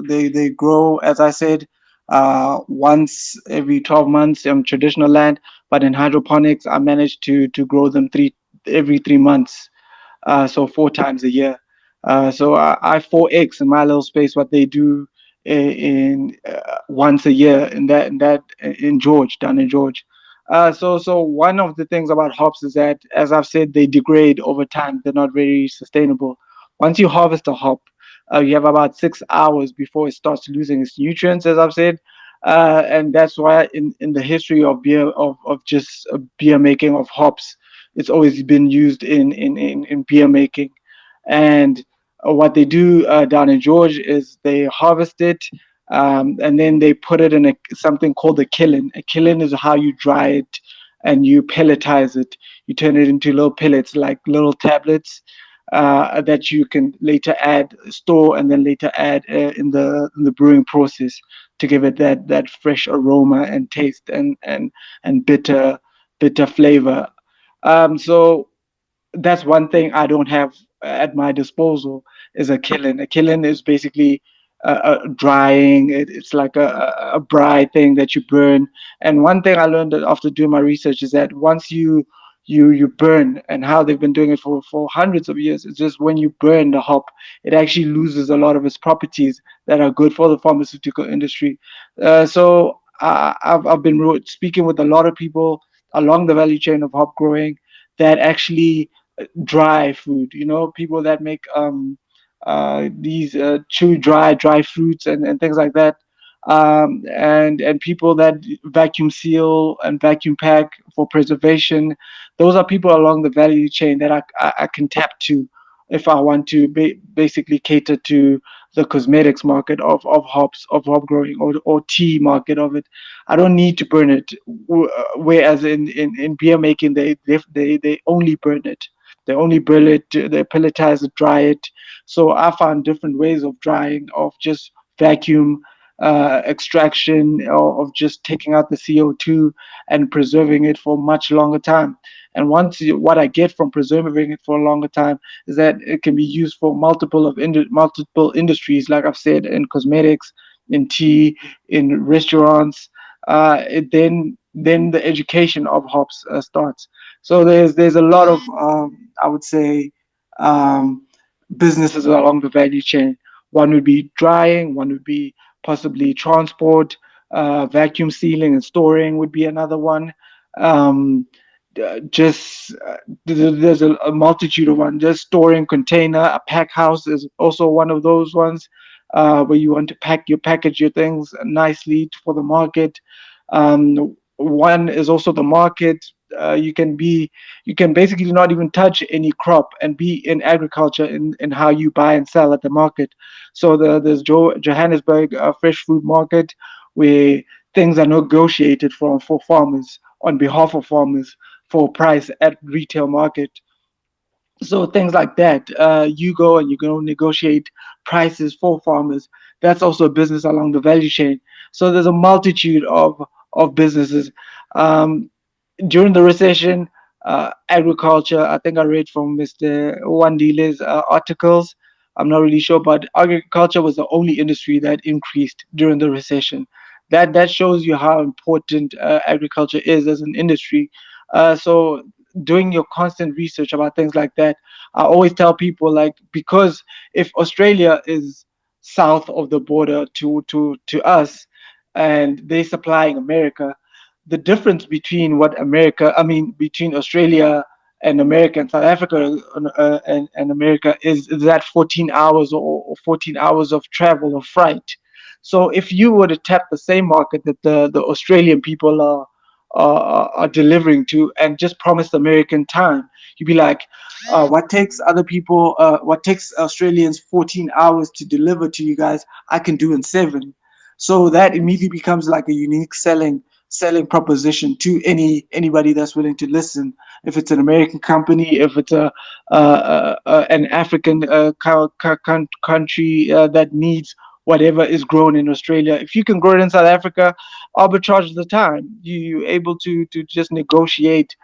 they grow, as I said, once every 12 months in traditional land, but in hydroponics I managed to grow them three every 3 months, so 4 times a year. So I 4x in my little space what they do in once a year in George, down in George. So one of the things about hops is that, as I've said, they degrade over time. They're not very sustainable. Once you harvest a hop, you have about 6 hours before it starts losing its nutrients, as I've said. And that's why in the history of beer of just beer making of hops, it's always been used in beer making. And what they do down in George is they harvest it, and then they put it in something called a kiln. A kiln is how you dry it and you pelletize it. You turn it into little pellets, like little tablets, that you can later add, store, and then later add in the brewing process to give it that fresh aroma and taste and bitter flavor. So that's one thing I don't have at my disposal is a kiln. A kiln is basically drying. It's like a bride thing that you burn. And one thing I learned after doing my research is that once you burn, and how they've been doing it for hundreds of years, it's just when you burn the hop, it actually loses a lot of its properties that are good for the pharmaceutical industry. I've been speaking with a lot of people along the value chain of hop growing that actually dry food. People that make these chew dry fruits and things like that. And people that vacuum seal and vacuum pack for preservation. Those are people along the value chain that I can tap to if I want to basically cater to the cosmetics market of hops, of hop growing, or tea market of it. I don't need to burn it. Whereas in beer making, they only burn it. They only grill it, they pelletize it, dry it. So I found different ways of drying, of just vacuum extraction, or of just taking out the CO2 and preserving it for much longer time. And what I get from preserving it for a longer time is that it can be used for multiple industries, like I've said, in cosmetics, in tea, in restaurants. Then the education of hops starts. So there's a lot of I would say um, businesses along the value chain. One would be drying, one would be possibly transport, vacuum sealing and storing would be another one. Um, just there's a multitude of ones. Just storing container, a pack house is also one of those ones, where you want to package your things nicely for the market. One is also the market. You can basically not even touch any crop and be in agriculture in how you buy and sell at the market. So there's Johannesburg fresh food market, where things are negotiated for farmers, on behalf of farmers, for price at retail market. So things like that, you go and you go negotiate prices for farmers. That's also a business along the value chain. So there's a multitude of businesses. Um, During the recession, agriculture, I think I read from Mr. Wandile's articles. I'm not really sure, but agriculture was the only industry that increased during the recession. That shows you how important agriculture is as an industry. So doing your constant research about things like that, I always tell people, like, because if Australia is south of the border to us, and they supplying America, the difference between between Australia and America and South Africa, and America, is that 14 hours, or 14 hours of travel or flight. So if you were to tap the same market that the Australian people are delivering to and just promise American time, you'd be like, what takes Australians 14 hours to deliver to you guys, I can do in 7. So that immediately becomes like a unique selling proposition to anybody that's willing to listen. If it's an American company, if it's an African country that needs whatever is grown in Australia, if you can grow it in South Africa, arbitrage the time. You're able to just negotiate.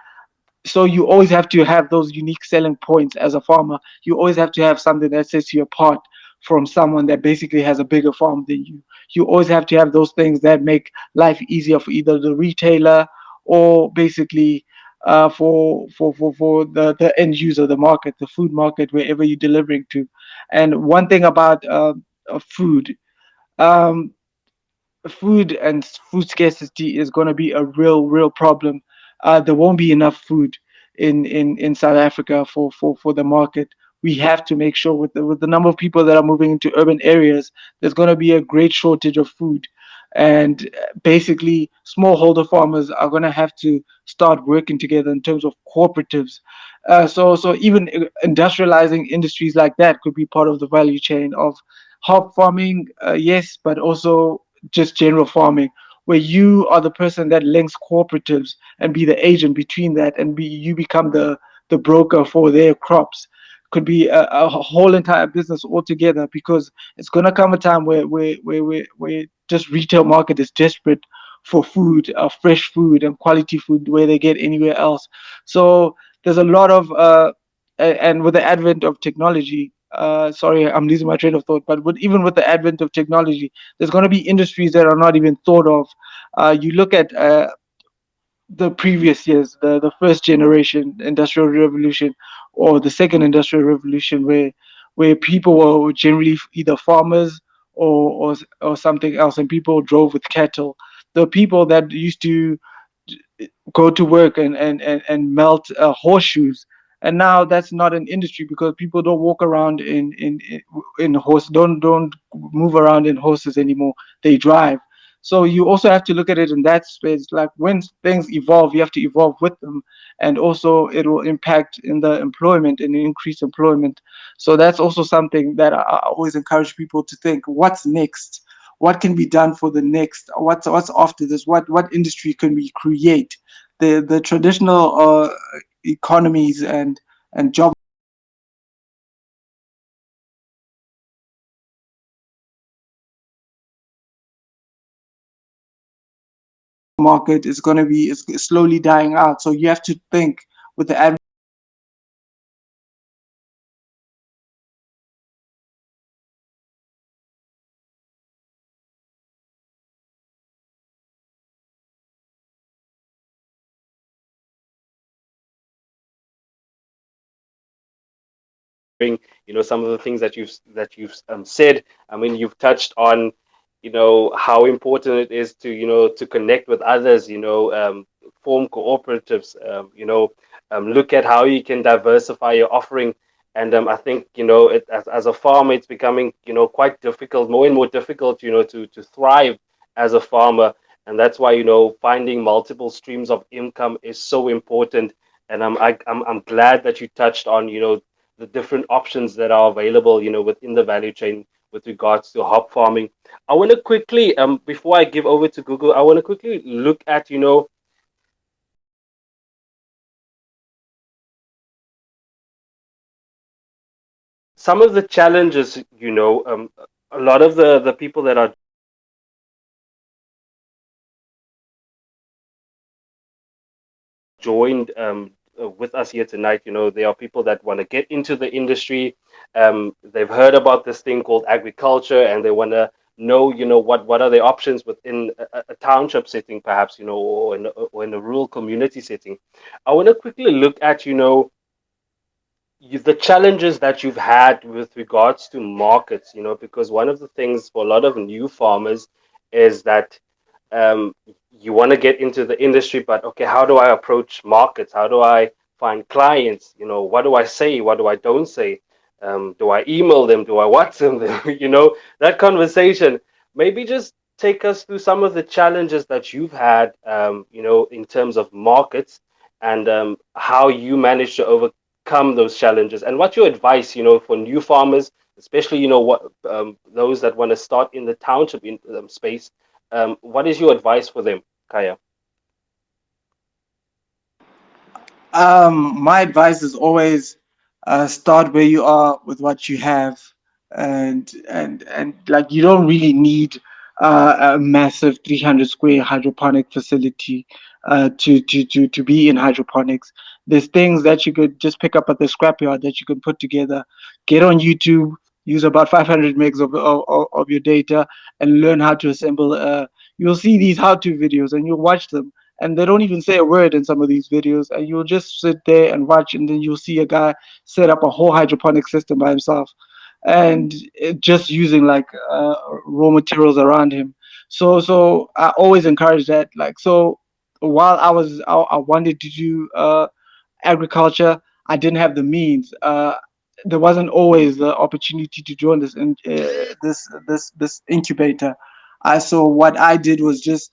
So you always have to have those unique selling points as a farmer. You always have to have something that sets you apart from someone that basically has a bigger farm than you. You always have to have those things that make life easier for either the retailer or basically for the end user, the market, the food market, wherever you're delivering to. And one thing about food, um, food and food scarcity is going to be a real problem. There won't be enough food in South Africa for the market. We have to make sure with the number of people that are moving into urban areas, there's going to be a great shortage of food. And basically, smallholder farmers are going to have to start working together in terms of cooperatives. So even industrializing industries like that could be part of the value chain of hop farming, yes, but also just general farming, where you are the person that links cooperatives and be the agent between that, and you become the broker for their crops. Could be a whole entire business altogether, because it's gonna come a time where just retail market is desperate for food, fresh food and quality food where they get anywhere else. So there's a lot of and with the advent of technology, sorry, I'm losing my train of thought, but even with the advent of technology, there's going to be industries that are not even thought of. You look at the previous years, the first generation industrial revolution or the second industrial revolution, where people were generally either farmers or something else, and people drove with cattle. The people that used to go to work and melt horseshoes, and now that's not an industry because people don't walk around in horse don't move around in horses anymore, they drive. So you also have to look at it in that space, like when things evolve you have to evolve with them, and also it will impact in the employment and increase employment. So that's also something that I always encourage people to think, what's next, what can be done for the next, what's after this, what industry can we create. The traditional economies and job market is going to be is slowly dying out. So you have to think with the advent Some of the things that you've said. I mean, you've touched on, how important it is to, to connect with others, form cooperatives, look at how you can diversify your offering. And I think, as a farmer, it's becoming, quite difficult, more and more difficult, to thrive as a farmer. And that's why, finding multiple streams of income is so important. And I'm glad that you touched on, the different options that are available, within the value chain with regards to hop farming. I want to quickly, before I give over to Google, I want to quickly look at, some of the challenges. A lot of the people that are joined with us here tonight, there are people that want to get into the industry. They've heard about this thing called agriculture, and they want to know, what are the options within a township setting, perhaps, or in a rural community setting. I want to quickly look at, the challenges that you've had with regards to markets, because one of the things for a lot of new farmers is that um, you want to get into the industry, but okay, how do I approach markets? How do I find clients? What do I say? What do I don't say? Do I email them? Do I WhatsApp them? That conversation. Maybe just take us through some of the challenges that you've had, in terms of markets, and how you managed to overcome those challenges. And what's your advice, for new farmers, especially, what those that want to start in the township space? What is your advice for them, Kaya? My advice is always start where you are with what you have, and like you don't really need a massive 300 square hydroponic facility to be in hydroponics. There's things that you could just pick up at the scrapyard that you can put together. Get on YouTube, use about 500 megs of your data, and learn how to assemble. You'll see these how-to videos, and you'll watch them, and they don't even say a word in some of these videos, and you'll just sit there and watch, and then you'll see a guy set up a whole hydroponic system by himself, and just using like raw materials around him. So I always encourage that. Like, so while I wanted to do agriculture, I didn't have the means. There wasn't always the opportunity to join this incubator. So what I did was just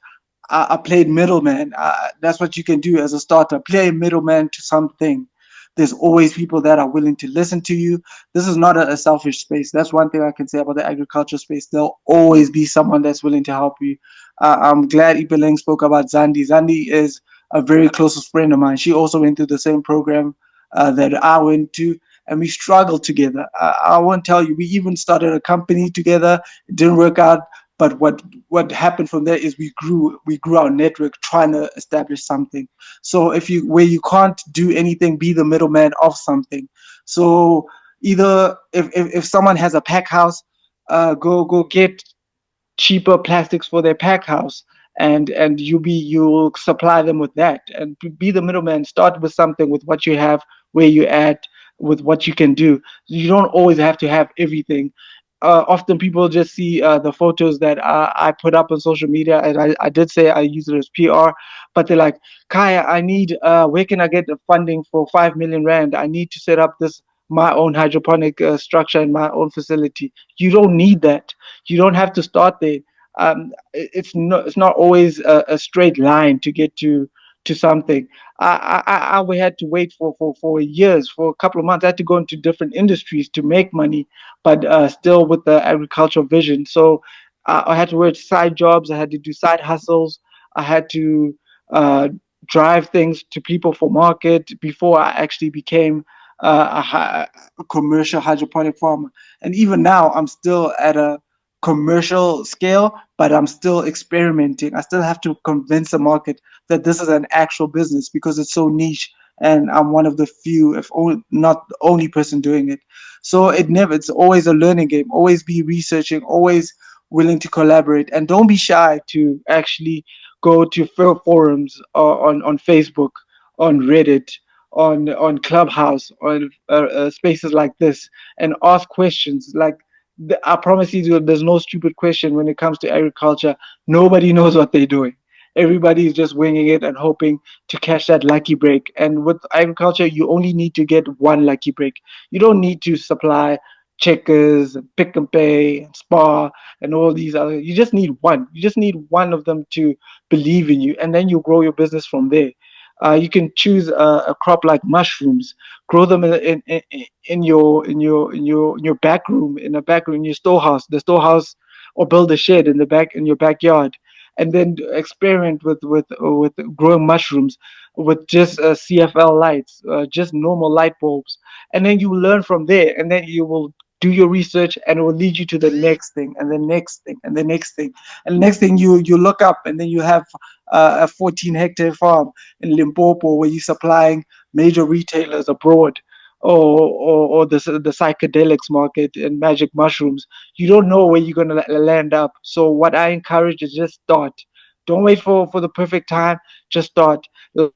I played middleman. That's what you can do as a starter. Play middleman to something. There's always people that are willing to listen to you. This is not a selfish space. That's one thing I can say about the agriculture space. There'll always be someone that's willing to help you. I'm glad Ipeleng spoke about Zandi. Zandi is a very closest friend of mine. She also went through the same program that I went to, and we struggled together. I won't tell you, we even started a company together. It didn't work out, but what happened from there is we grew our network trying to establish something. So if you where you can't do anything, be the middleman of something. So either if someone has a pack house, go get cheaper plastics for their pack house, and you'll supply them with that, and be the middleman. Start with something, with what you have, where you're at, with what you can do. You don't always have to have everything. Often people just see the photos that I put up on social media, and I did say I use it as PR, but they're like, Kaya, I need where can I get the funding for 5 million rand? I need to set up this my own hydroponic structure in my own facility. You don't need that. You don't have to start there. It's not always a straight line to get to something. I we had to wait for years, for a couple of months. I had to go into different industries to make money, but still with the agricultural vision. So I had to work side jobs. I had to do side hustles. I had to uh, drive things to people for market before I actually became a commercial hydroponic farmer. And even now, I'm still at a commercial scale, but I'm still experimenting. I still have to convince the market that this is an actual business because it's so niche, and I'm one of the few, if only, not the only person doing it. So it's always a learning game. Always be researching, always willing to collaborate, and don't be shy to actually go to forums on Facebook, on Reddit, on Clubhouse, on spaces like this, and ask questions. Like, I promise you, there's no stupid question when it comes to agriculture. Nobody knows what they're doing. Everybody is just winging it and hoping to catch that lucky break. And with agriculture, you only need to get one lucky break. You don't need to supply checkers and pick and pay and spa and all these other. You just need one. You just need one of them to believe in you, and then you grow your business from there. You can choose a crop like mushrooms, grow them in your back room, in a back room, in your storehouse, or build a shed in your backyard, and then experiment with growing mushrooms with just CFL lights, just normal light bulbs, and then you learn from there, and then you will do your research, and it will lead you to the next thing, and the next thing, and the next thing, and the next thing you look up, and then you have a 14-hectare farm in Limpopo where you're supplying major retailers abroad, or the psychedelics market and magic mushrooms. You don't know where you're going to land up. So what I encourage is just start. Don't wait for the perfect time. Just start. Like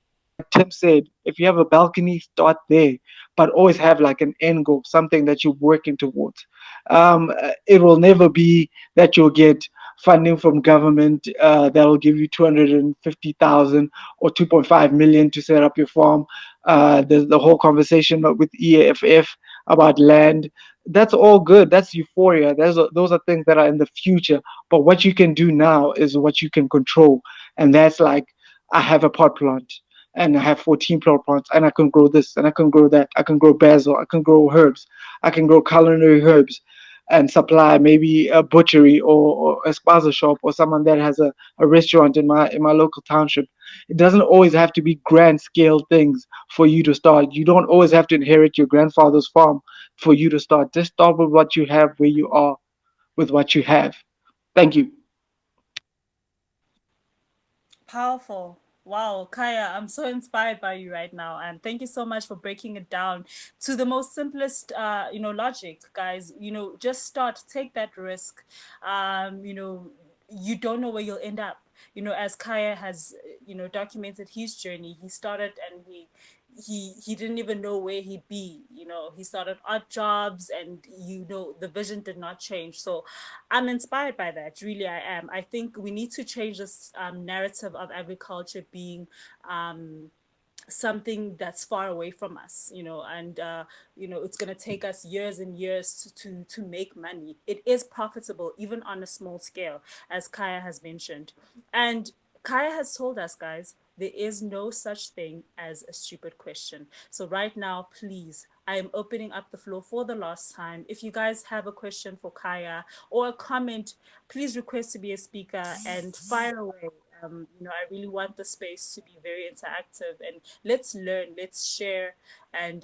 Tim said, if you have a balcony, start there, but always have like an end goal, something that you're working towards. It will never be that you'll get funding from government that will give you 250,000 or 2.5 million to set up your farm. There's the whole conversation with EAFF. about land. That's all good. That's euphoria. Those are things that are in the future. But what you can do now is what you can control. And that's like, I have a pot plant and I have 14 pot plants and I can grow this and I can grow that. I can grow basil. I can grow herbs. I can grow culinary herbs and supply maybe a butchery or a spaza shop or someone that has a restaurant in my local township. It doesn't always have to be grand scale things for you to start. You don't always have to inherit your grandfather's farm for you to start. Just start with what you have where you are with what you have. Thank you. Powerful. Wow, Kaya, I'm so inspired by you right now. And thank you so much for breaking it down to the most simplest, logic, guys. Just start, take that risk. You don't know where you'll end up. As Kaya has, documented his journey, he started and he didn't even know where he'd be. He started odd jobs, and the vision did not change. So I'm inspired by that. Really, I am. I think we need to change this narrative of agriculture being something that's far away from us, and it's going to take us years and years to make money. It is profitable even on a small scale, as Kaya has mentioned. And Kaya has told us, guys, there is no such thing as a stupid question. So right now, please, I am opening up the floor for the last time. If you guys have a question for Kaya or a comment, please request to be a speaker and fire away. I really want the space to be very interactive, and let's learn, let's share, and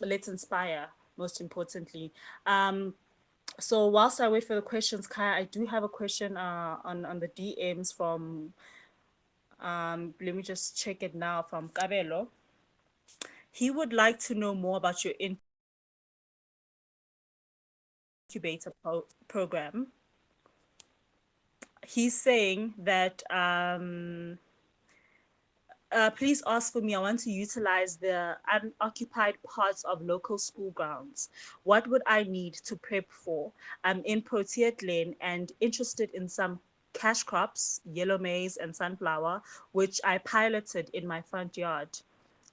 let's inspire, most importantly. So whilst I wait for the questions, Kaya, I do have a question on the DMs from, let me just check it now, from Kabelo. He would like to know more about your incubator program. He's saying that please ask for me. I want to utilize the unoccupied parts of local school grounds. What would I need to prep for? I'm in Protea Glen and interested in some cash crops, yellow maize and sunflower, which I piloted in my front yard.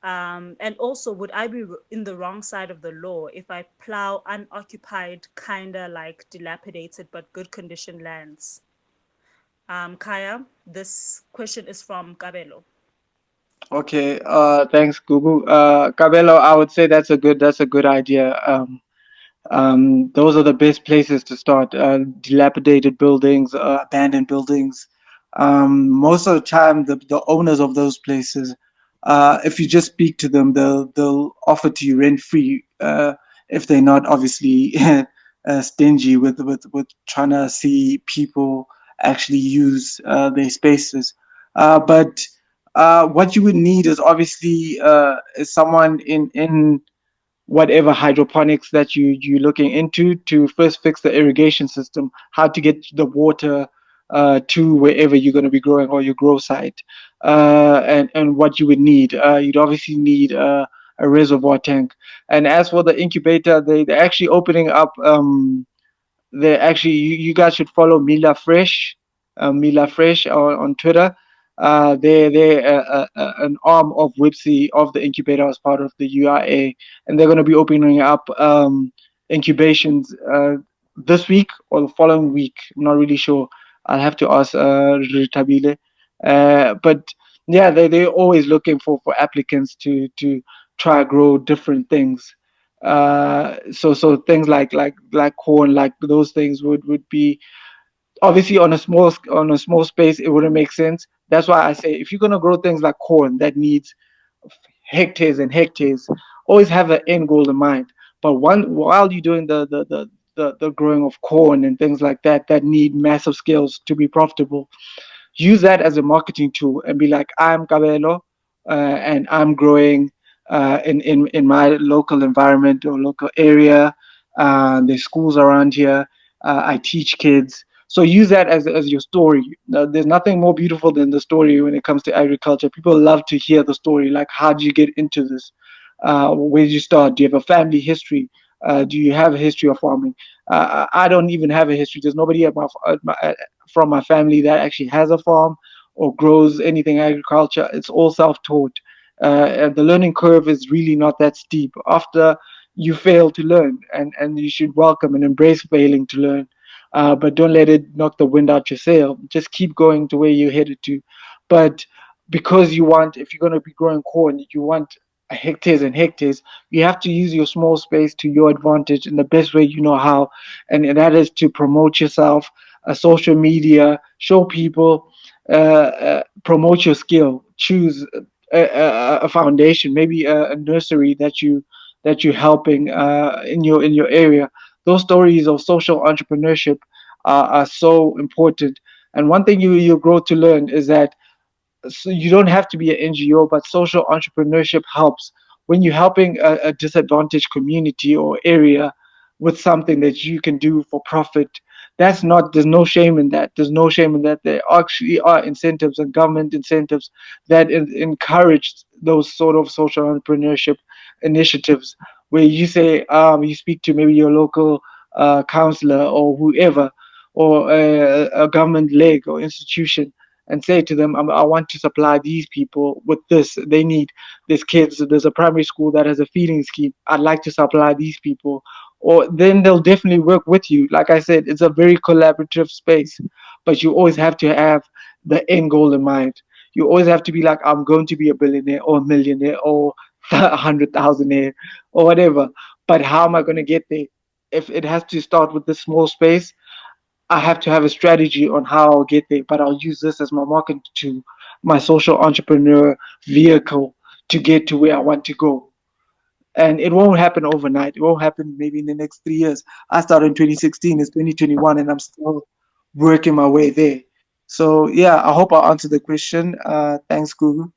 And also, would I be in the wrong side of the law if I plow unoccupied, kind of like dilapidated but good condition lands? Kaya, this question is from Kabelo. Okay. Thanks, Google. Cabello, I would say that's a good idea. Those are the best places to start. Dilapidated buildings, abandoned buildings. Most of the time, the owners of those places, if you just speak to them, they'll offer to you rent free. If they're not obviously stingy with trying to see people actually use their spaces. But what you would need is obviously is someone in whatever hydroponics that you're looking into to first fix the irrigation system, how to get the water to wherever you're going to be growing or your grow site, and what you would need. You'd obviously need a reservoir tank. And as for the incubator, they're actually opening up. They actually, you guys should follow Mila Fresh on Twitter. They're an arm of Wipsy of the incubator as part of the UIA, and they're going to be opening up incubations this week or the following week. I'm not really sure. I'll have to ask Ritabile. But yeah, they're always looking for applicants to try grow different things. So things like corn, like those things would be obviously on a on a small space. It wouldn't make sense. That's why I say if you're gonna grow things like corn that needs hectares and hectares, always have an end goal in mind. But while you're doing the growing of corn and things like that that need massive scales to be profitable, use that as a marketing tool and be like, I'm Cabello, and I'm growing in my local environment or local area. There's schools around here. I teach kids. So use that as your story. There's nothing more beautiful than the story when it comes to agriculture. People love to hear the story. Like, how did you get into this? Where did you start? Do you have a family history? Do you have a history of farming? I don't even have a history. There's nobody from my family that actually has a farm or grows anything agriculture. It's all self-taught. And the learning curve is really not that steep. After you fail to learn, and you should welcome and embrace failing to learn. But don't let it knock the wind out your sail. Just keep going to where you're headed to. But because you want, if you're going to be growing corn, you want hectares and hectares, you have to use your small space to your advantage in the best way you know how, and that is to promote yourself, social media, show people, promote your skill, choose a foundation, maybe a nursery that you're helping in your area. Those stories of social entrepreneurship are so important. And one thing you grow to learn is that, so you don't have to be an NGO, but social entrepreneurship helps when you're helping a disadvantaged community or area with something that you can do for profit. That's not, there's no shame in that. There's no shame in that. There actually are incentives and government incentives that encourage those sort of social entrepreneurship initiatives where you say, you speak to maybe your local counselor or whoever, or a government leg or institution, and say to them, I want to supply these people with this. They need these kids. There's a primary school that has a feeding scheme. I'd like to supply these people. Or then they'll definitely work with you. Like I said, it's a very collaborative space, but you always have to have the end goal in mind. You always have to be like, I'm going to be a billionaire or a millionaire or 100,000 or whatever. But how am I going to get there? If it has to start with this small space, I have to have a strategy on how I'll get there, but I'll use this as my marketing tool, my social entrepreneur vehicle to get to where I want to go. And it won't happen overnight. It won't happen maybe in the next 3 years. I started in 2016, it's 2021, and I'm still working my way there. So, yeah, I hope I answered the question. Thanks, Google.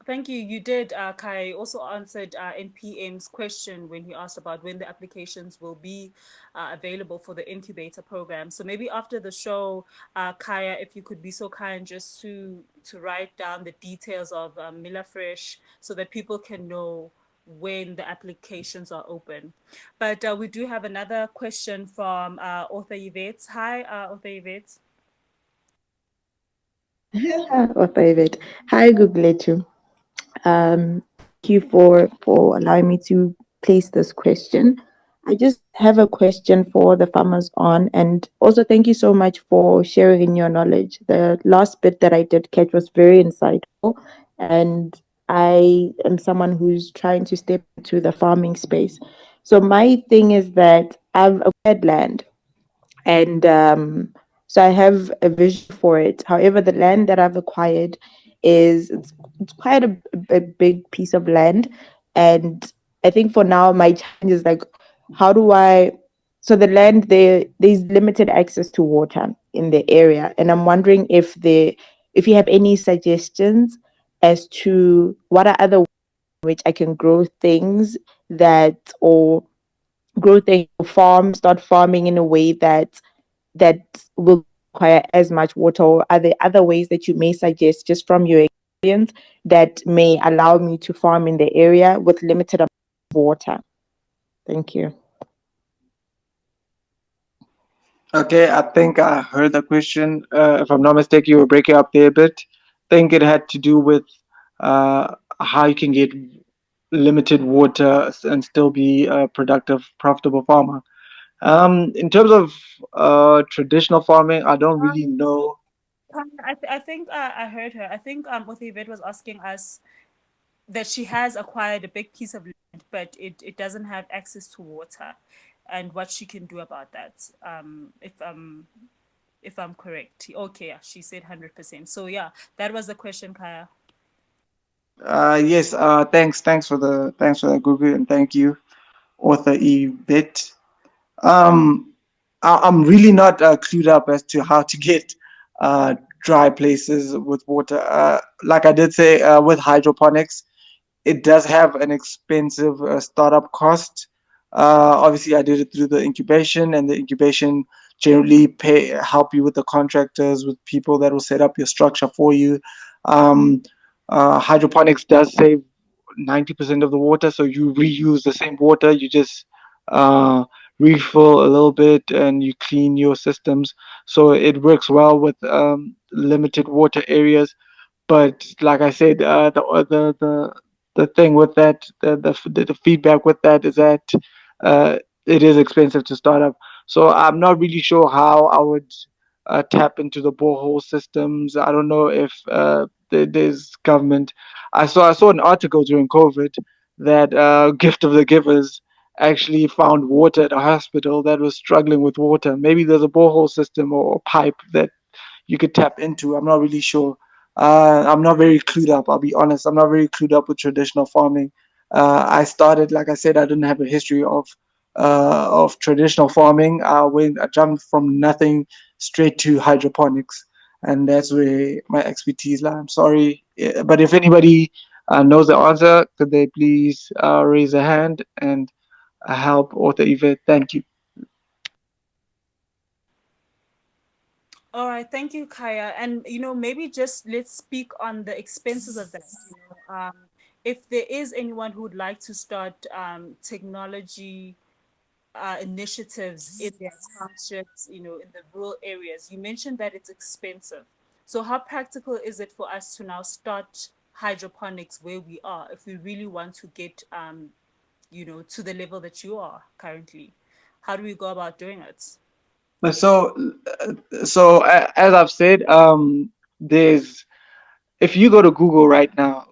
Thank you. You did, Kai. Also answered NPM's question when he asked about when the applications will be available for the incubator program. So maybe after the show, Kaya, if you could be so kind just to write down the details of Miller Fresh so that people can know when the applications are open. But we do have another question from author Yvette. Hi, author Yvette. Oh, David. Hi, Googletu. Thank you for allowing me to place this question. I just have a question for the farmers on, and also thank you so much for sharing your knowledge. The last bit that I did catch was very insightful, and I am someone who's trying to step into the farming space. So my thing is that I've acquired land, and so I have a vision for it. However, the land that I've acquired it's quite a big piece of land, and I think for now my challenge is like, how do I? So the land there's limited access to water in the area, and I'm wondering if you have any suggestions as to what are other ways in which I can grow things that or grow things or farm start farming in a way that will require as much water, or are there other ways that you may suggest just from your experience that may allow me to farm in the area with limited amount of water? Thank you. Okay, I think I heard the question. If I'm not mistaken, you were breaking up there a bit. Think it had to do with how you can get limited water and still be a productive, profitable farmer. In terms of traditional farming, I don't really know. I think I heard her. I think what Yvette was asking us that she has acquired a big piece of land, but it doesn't have access to water, and what she can do about that. If I'm correct. Okay, yeah, she said 100%. So yeah, that was the question, Kaya. Yes, thanks for that, Google, and thank you, author Ebit. I'm really not clued up as to how to get dry places with water. Like I did say, with hydroponics, it does have an expensive startup cost. Obviously, I did it through the incubation, and the incubation generally pay help you with the contractors, with people that will set up your structure for you. Um, Hydroponics does save 90% of the water, so you reuse the same water. You just uh, refill a little bit and you clean your systems. So it works well with limited water areas. But like I said, the the thing with that, the feedback with that is that uh, it is expensive to start up. So I'm not really sure how I would tap into the borehole systems. I don't know if there's government. I saw an article during COVID that Gift of the Givers actually found water at a hospital that was struggling with water. Maybe there's a borehole system or pipe that you could tap into. I'm not really sure. I'm not very clued up. I'll be honest. I'm not very clued up with traditional farming. I started, like I said, I didn't have a history of traditional farming. I jumped from nothing straight to hydroponics, and that's where my expertise lies. I'm sorry, but if anybody knows the answer, could they please raise a hand and help author Yvette? Thank you. All right, thank you, Kaya. And maybe just let's speak on the expenses of that. If there is anyone who would like to start technology initiatives in their townships, in the rural areas, you mentioned that it's expensive. So how practical is it for us to now start hydroponics where we are, if we really want to get, to the level that you are currently? How do we go about doing it? But as I've said, there's if you go to Google right now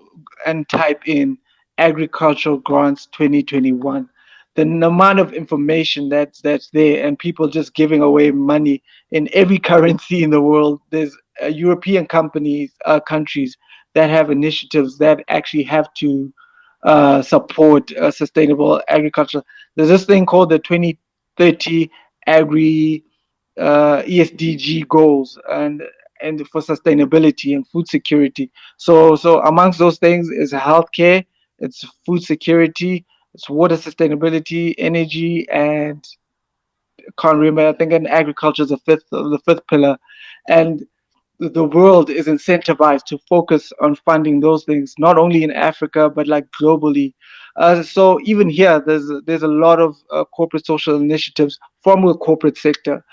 and type in agricultural grants 2021, the amount of information that's there and people just giving away money in every currency in the world. There's European companies, countries that have initiatives that actually have to support sustainable agriculture. There's this thing called the 2030 Agri ESDG goals and for sustainability and food security. So amongst those things is healthcare, it's food security, it's water sustainability, energy, and can't remember. I think in agriculture is the fifth pillar, and the world is incentivized to focus on funding those things, not only in Africa but like globally. So even here, there's a lot of corporate social initiatives from the corporate sector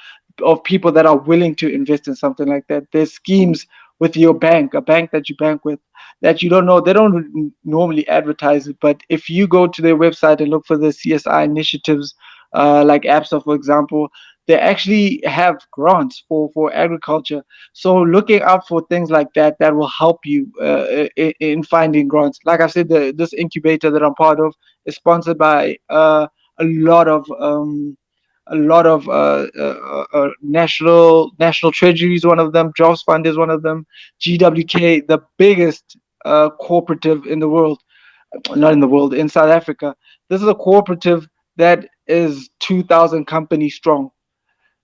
of people that are willing to invest in something like that. There's schemes with your bank, a bank that you bank with, that you don't know. They don't normally advertise it, but if you go to their website and look for the CSI initiatives, like APSA, for example, they actually have grants for agriculture. So looking out for things like that that will help you in finding grants. Like I said, this incubator that I'm part of is sponsored by a lot of national treasury is one of them. Jobs Fund is one of them. GWK, the biggest cooperative in the world, not in the world, in South Africa. This is a cooperative that is 2,000 companies strong.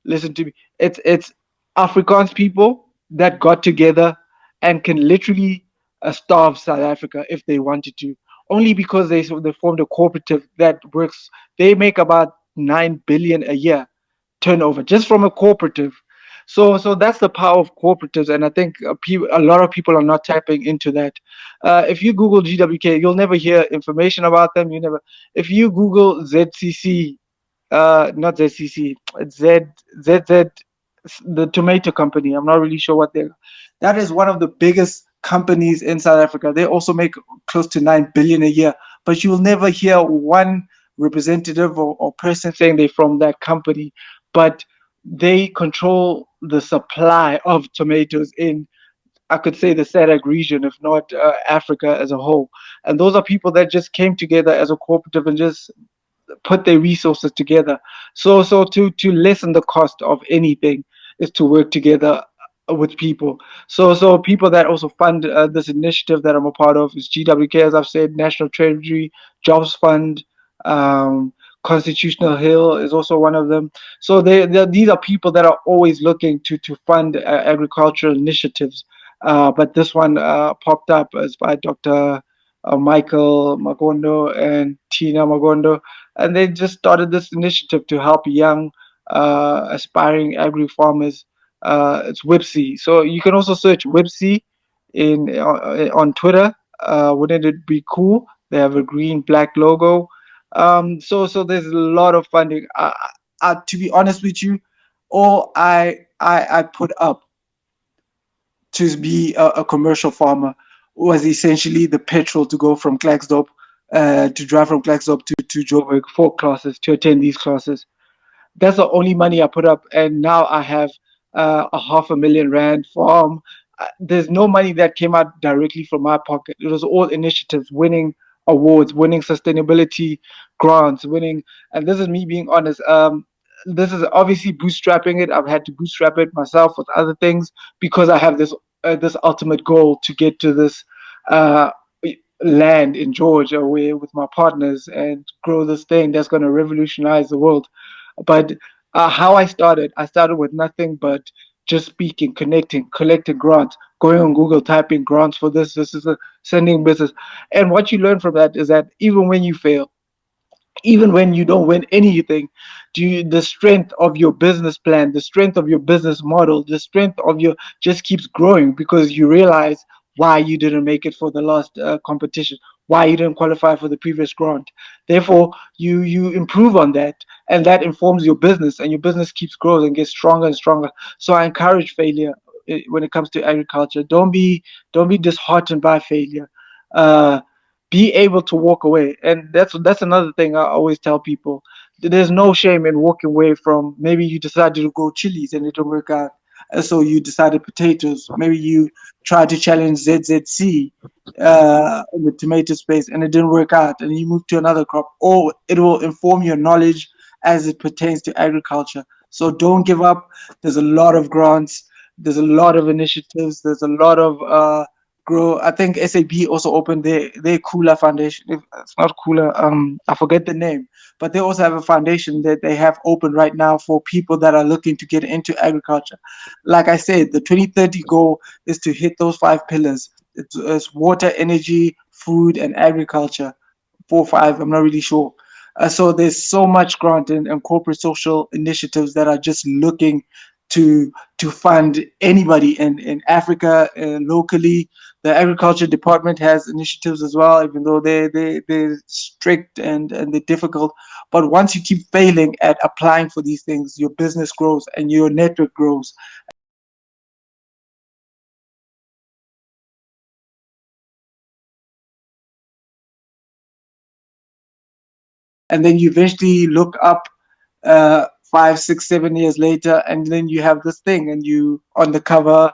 Listen to me. It's Afrikaans people that got together and can literally starve South Africa if they wanted to, only because they formed a cooperative that works. They make about 9 billion a year turnover just from a cooperative. So that's the power of cooperatives, and I think a lot of people are not tapping into that. If you Google GWK, you'll never hear information about them. You never. If you Google ZCC, not ZCC, it's ZZ, the tomato company. I'm not really sure what they're. That is one of the biggest companies in South Africa. They also make close to 9 billion a year, but you will never hear one representative or person saying they're from that company. But they control the supply of tomatoes in, I could say, the SADC region, if not Africa as a whole. And those are people that just came together as a cooperative and just put their resources together. So to lessen the cost of anything is to work together with people. So people that also fund this initiative that I'm a part of is GWK, as I've said, National Treasury, Jobs Fund, um, Constitutional Hill is also one of them. So these are people that are always looking to fund agricultural initiatives. But this one popped up as by Dr. Michael Magondo and Tina Magondo, and they just started this initiative to help young aspiring agri farmers. It's Whipsy, so you can also search Whipsy in on Twitter. Wouldn't it be cool? They have a green black logo. So there's a lot of funding. To be honest with you, all I put up to be a commercial farmer was essentially the petrol to go from Klerksdorp, to drive from Klerksdorp to Joburg for classes, to attend these classes. That's the only money I put up, and now I have a 500,000 rand farm. There's no money that came out directly from my pocket. It was all initiatives, winning awards, winning sustainability grants, winning. And this is me being honest. This is obviously bootstrapping it. I've had to bootstrap it myself with other things because I have this ultimate goal to get to this uh, land in Georgia, where with my partners, and grow this thing that's going to revolutionize the world. But how I started with nothing but just speaking, connecting, collecting grants, going on Google, typing grants for this is a sending business. And what you learn from that is that even when you fail, even when you don't win anything, the strength of your business plan, the strength of your business model, the strength of your just keeps growing because you realize why you didn't make it for the last competition, why you didn't qualify for the previous grant. Therefore, you improve on that, and that informs your business, and your business keeps growing and gets stronger and stronger. So I encourage failure when it comes to agriculture. Don't be disheartened by failure. Uh, be able to walk away, and that's another thing I always tell people. There's no shame in walking away from, maybe you decided to grow chilies and it didn't work out, and so you decided potatoes. Maybe you tried to challenge ZZC in the tomato space and it didn't work out, and you move to another crop, or it will inform your knowledge as it pertains to agriculture. So don't give up. There's a lot of grants, there's a lot of initiatives, there's a lot of grow. I think SAB also opened their Cooler Foundation. If it's not Cooler, I forget the name, but they also have a foundation that they have open right now for people that are looking to get into agriculture. Like I said, the 2030 goal is to hit those 5 pillars. It's water, energy, food, and agriculture. 4 5, I'm not really sure. So there's so much grant and corporate social initiatives that are just looking to fund anybody in Africa, locally. The agriculture department has initiatives as well, even though they're strict and they're difficult. But once you keep failing at applying for these things, your business grows and your network grows. And then you eventually look up 5 6 7 years later, and then you have this thing, and you on the cover.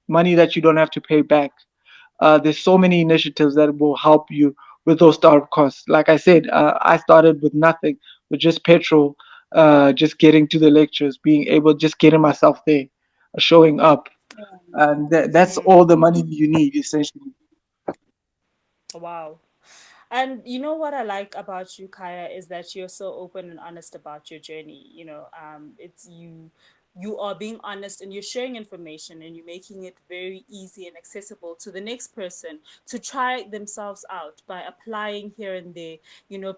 Money that you don't have to pay back. There's so many initiatives that will help you with those startup costs. Like I said, I started with nothing, with just petrol, just getting to the lectures, being able, just getting myself there, showing up, and that's all the money you need essentially. Wow. And you know what I like about you, Kaya, is that you're so open and honest about your journey. It's you are being honest and you're sharing information and you're making it very easy and accessible to the next person to try themselves out by applying here and there,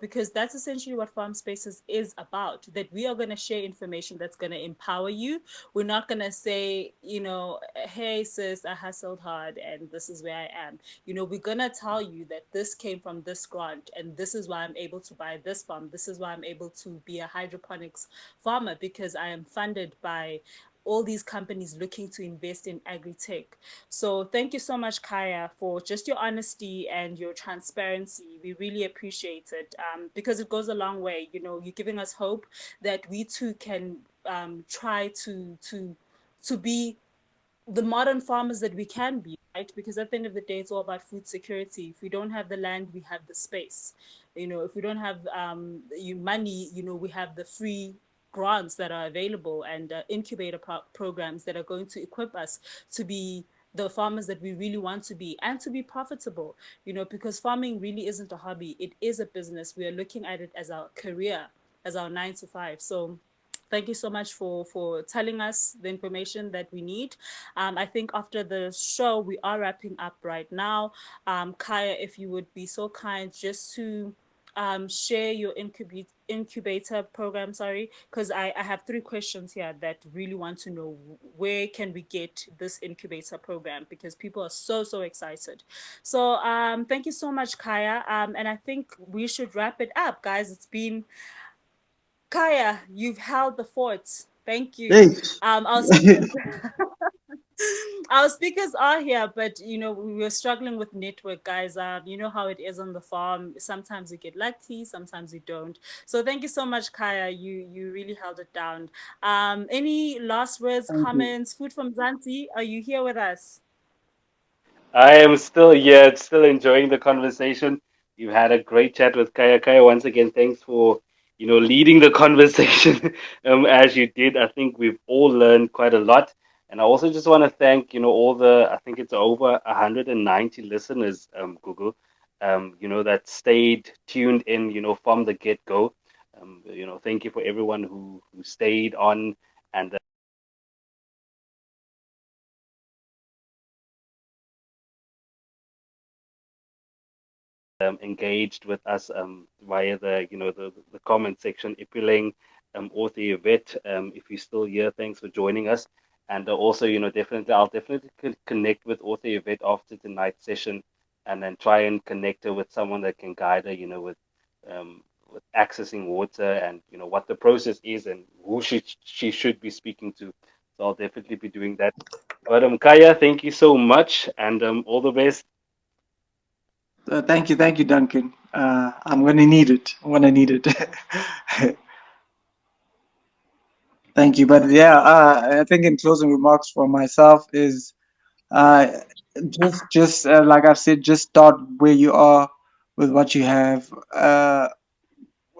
because that's essentially what Farm Spaces is about, that we are going to share information that's going to empower you. We're not going to say, hey, sis, I hustled hard and this is where I am. We're going to tell you that this came from this grant and this is why I'm able to buy this farm. This is why I'm able to be a hydroponics farmer, because I am funded by all these companies looking to invest in agri-tech. So thank you so much, Kaya, for just your honesty and your transparency. We really appreciate it, because it goes a long way. You're giving us hope that we too can try to be the modern farmers that we can be, right? Because at the end of the day, it's all about food security. If we don't have the land, we have the space. If we don't have money, we have the free grants that are available and incubator programs that are going to equip us to be the farmers that we really want to be and to be profitable, because farming really isn't a hobby. It is a business. We are looking at it as our career, as our 9 to 5. So thank you so much for telling us the information that we need. I think after the show, we are wrapping up right now. Kaya, if you would be so kind just to share your incubator program, sorry, because I have three questions here that really want to know where can we get this incubator program, because people are so excited. So thank you so much, Kaya. And I think we should wrap it up, guys. It's been Kaya, you've held the fort. Thank you. Hey. Our speakers, our speakers are here, but we were struggling with network, guys. You know how it is on the farm. Sometimes you get lucky, sometimes you don't. So thank you so much, Kaya. You really held it down. Any last words, Thank you. comments? Food from Zanti, are you here with us? I am still here, still enjoying the conversation. You've had a great chat with Kaya. Kaya, once again, thanks for leading the conversation as you did. I think we've all learned quite a lot, and I also just want to thank all the I think it's over 190 listeners, Google, that stayed tuned in, from the get go. Thank you for everyone who stayed on and engaged with us via the comment section. Ipiling, author Yvette, if you're still here, thanks for joining us. And also, definitely, I'll definitely connect with author Yvette after tonight's session, and then try and connect her with someone that can guide her, with accessing water and what the process is and who she should be speaking to. So I'll definitely be doing that. But Kaya, thank you so much, and all the best. Thank you, Duncan. I'm gonna need it. I'm gonna need it. Thank you. But yeah, I think in closing remarks for myself is uh, just like I've said, just start where you are with what you have.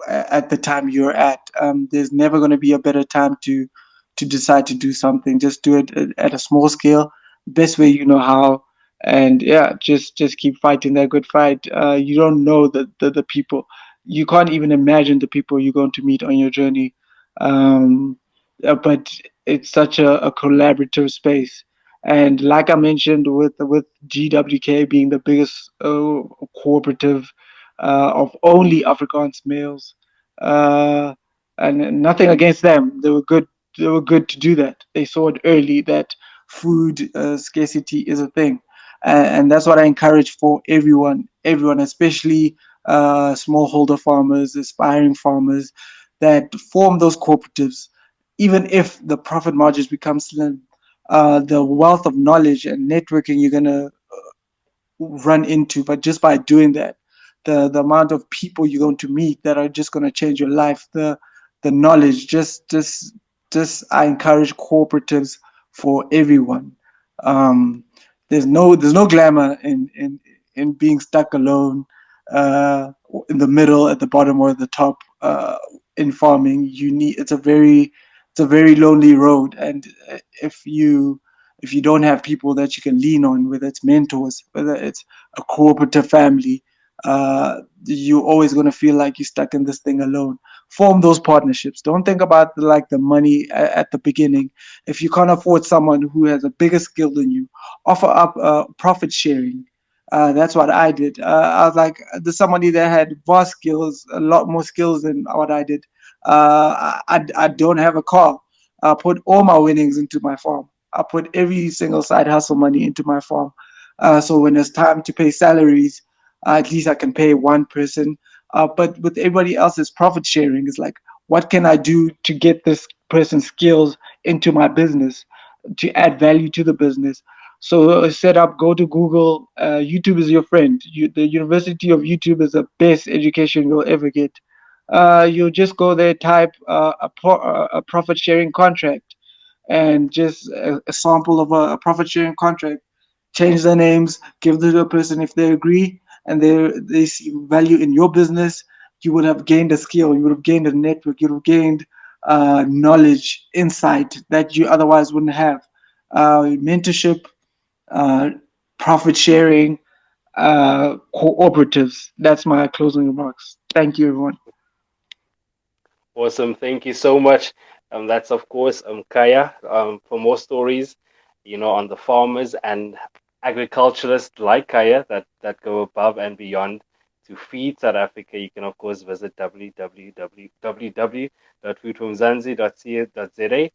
At the time you're at. There's never going to be a better time to decide to do something. Just do it at a small scale, best way you know how, and yeah, just keep fighting that good fight. You don't know the people. You can't even imagine the people you're going to meet on your journey. Um, but it's such a collaborative space. And like I mentioned, with GWK being the biggest cooperative of only Afrikaans males, uh, and nothing against them. They were good. They were good to do that. They saw it early that food scarcity is a thing, and that's what I encourage for everyone. Everyone, especially smallholder farmers, aspiring farmers, that form those cooperatives. Even if the profit margins become slim, the wealth of knowledge and networking you're gonna run into, but just by doing that, the amount of people you're going to meet that are just going to change your life, the knowledge, just I encourage cooperatives for everyone. um there's no glamour in being stuck alone, uh in the middle, at the bottom, or at the top. In farming, it's a very lonely road. And if you don't have people that you can lean on, whether it's mentors, whether it's a cooperative family, you're always going to feel like you're stuck in this thing alone. Form those partnerships. Don't think about the money at the beginning. If you can't afford someone who has a bigger skill than you, offer up profit sharing. That's what I did. I was like, there's somebody that had vast skills, a lot more skills than what I did. I don't have a car. I put all my winnings into my farm. I put every single side hustle money into my farm. So when it's time to pay salaries, at least I can pay one person. But with everybody else's profit sharing, it's like, what can I do to get this person's skills into my business, to add value to the business? So set up, go to Google. YouTube is your friend. The University of YouTube is the best education you'll ever get. You just go there, type a profit sharing contract, and just a sample of a profit sharing contract. Change the names, give it to a person if they agree, and they see value in your business. You would have gained a skill, you would have gained a network, you would have gained knowledge, insight that you otherwise wouldn't have. Mentorship, uh, profit sharing, cooperatives. That's my closing remarks. Thank you, everyone. Awesome. Thank you so much. That's of course Kaya. For more stories, on the farmers and agriculturalists like Kaya that go above and beyond to feed South Africa, you can of course visit www.foodfromzansi.co.za.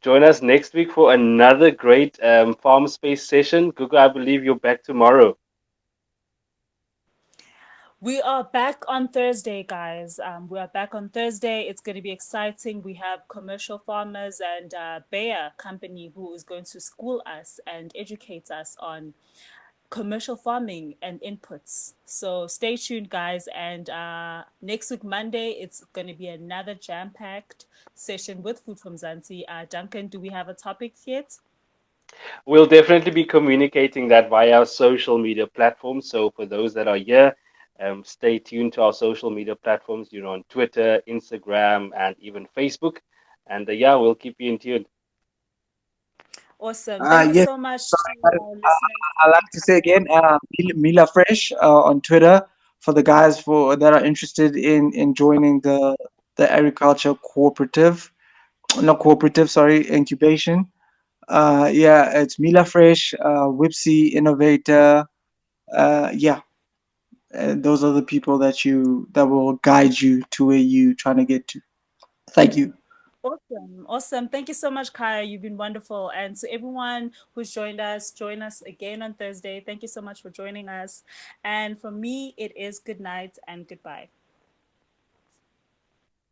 Join us next week for another great farm space session. Gugu, I believe you're back tomorrow. We are back on Thursday, guys. We are back on Thursday. It's going to be exciting. We have commercial farmers and Bayer company who is going to school us and educate us on commercial farming and inputs. So stay tuned, guys. And next week, Monday, it's going to be another jam-packed session with Food from Zanzi. Duncan, do we have a topic yet? We'll definitely be communicating that via our social media platforms. So for those that are here, stay tuned to our social media platforms. You're on Twitter, Instagram, and even Facebook. And yeah, we'll keep you in tune. Awesome. Thank you Yes. so much So to our listeners. I like to say again, Mila Fresh on Twitter for the guys for that are interested in joining the agriculture cooperative, not cooperative, sorry, incubation. Yeah, it's Mila Fresh, Wipsy Innovator. Yeah, those are the people that will guide you to where you trying to get to. Thank you. Awesome. Awesome. Thank you so much, Kaya. You've been wonderful. And to everyone who's join us again on Thursday. Thank you so much for joining us. And for me, it is good night and goodbye.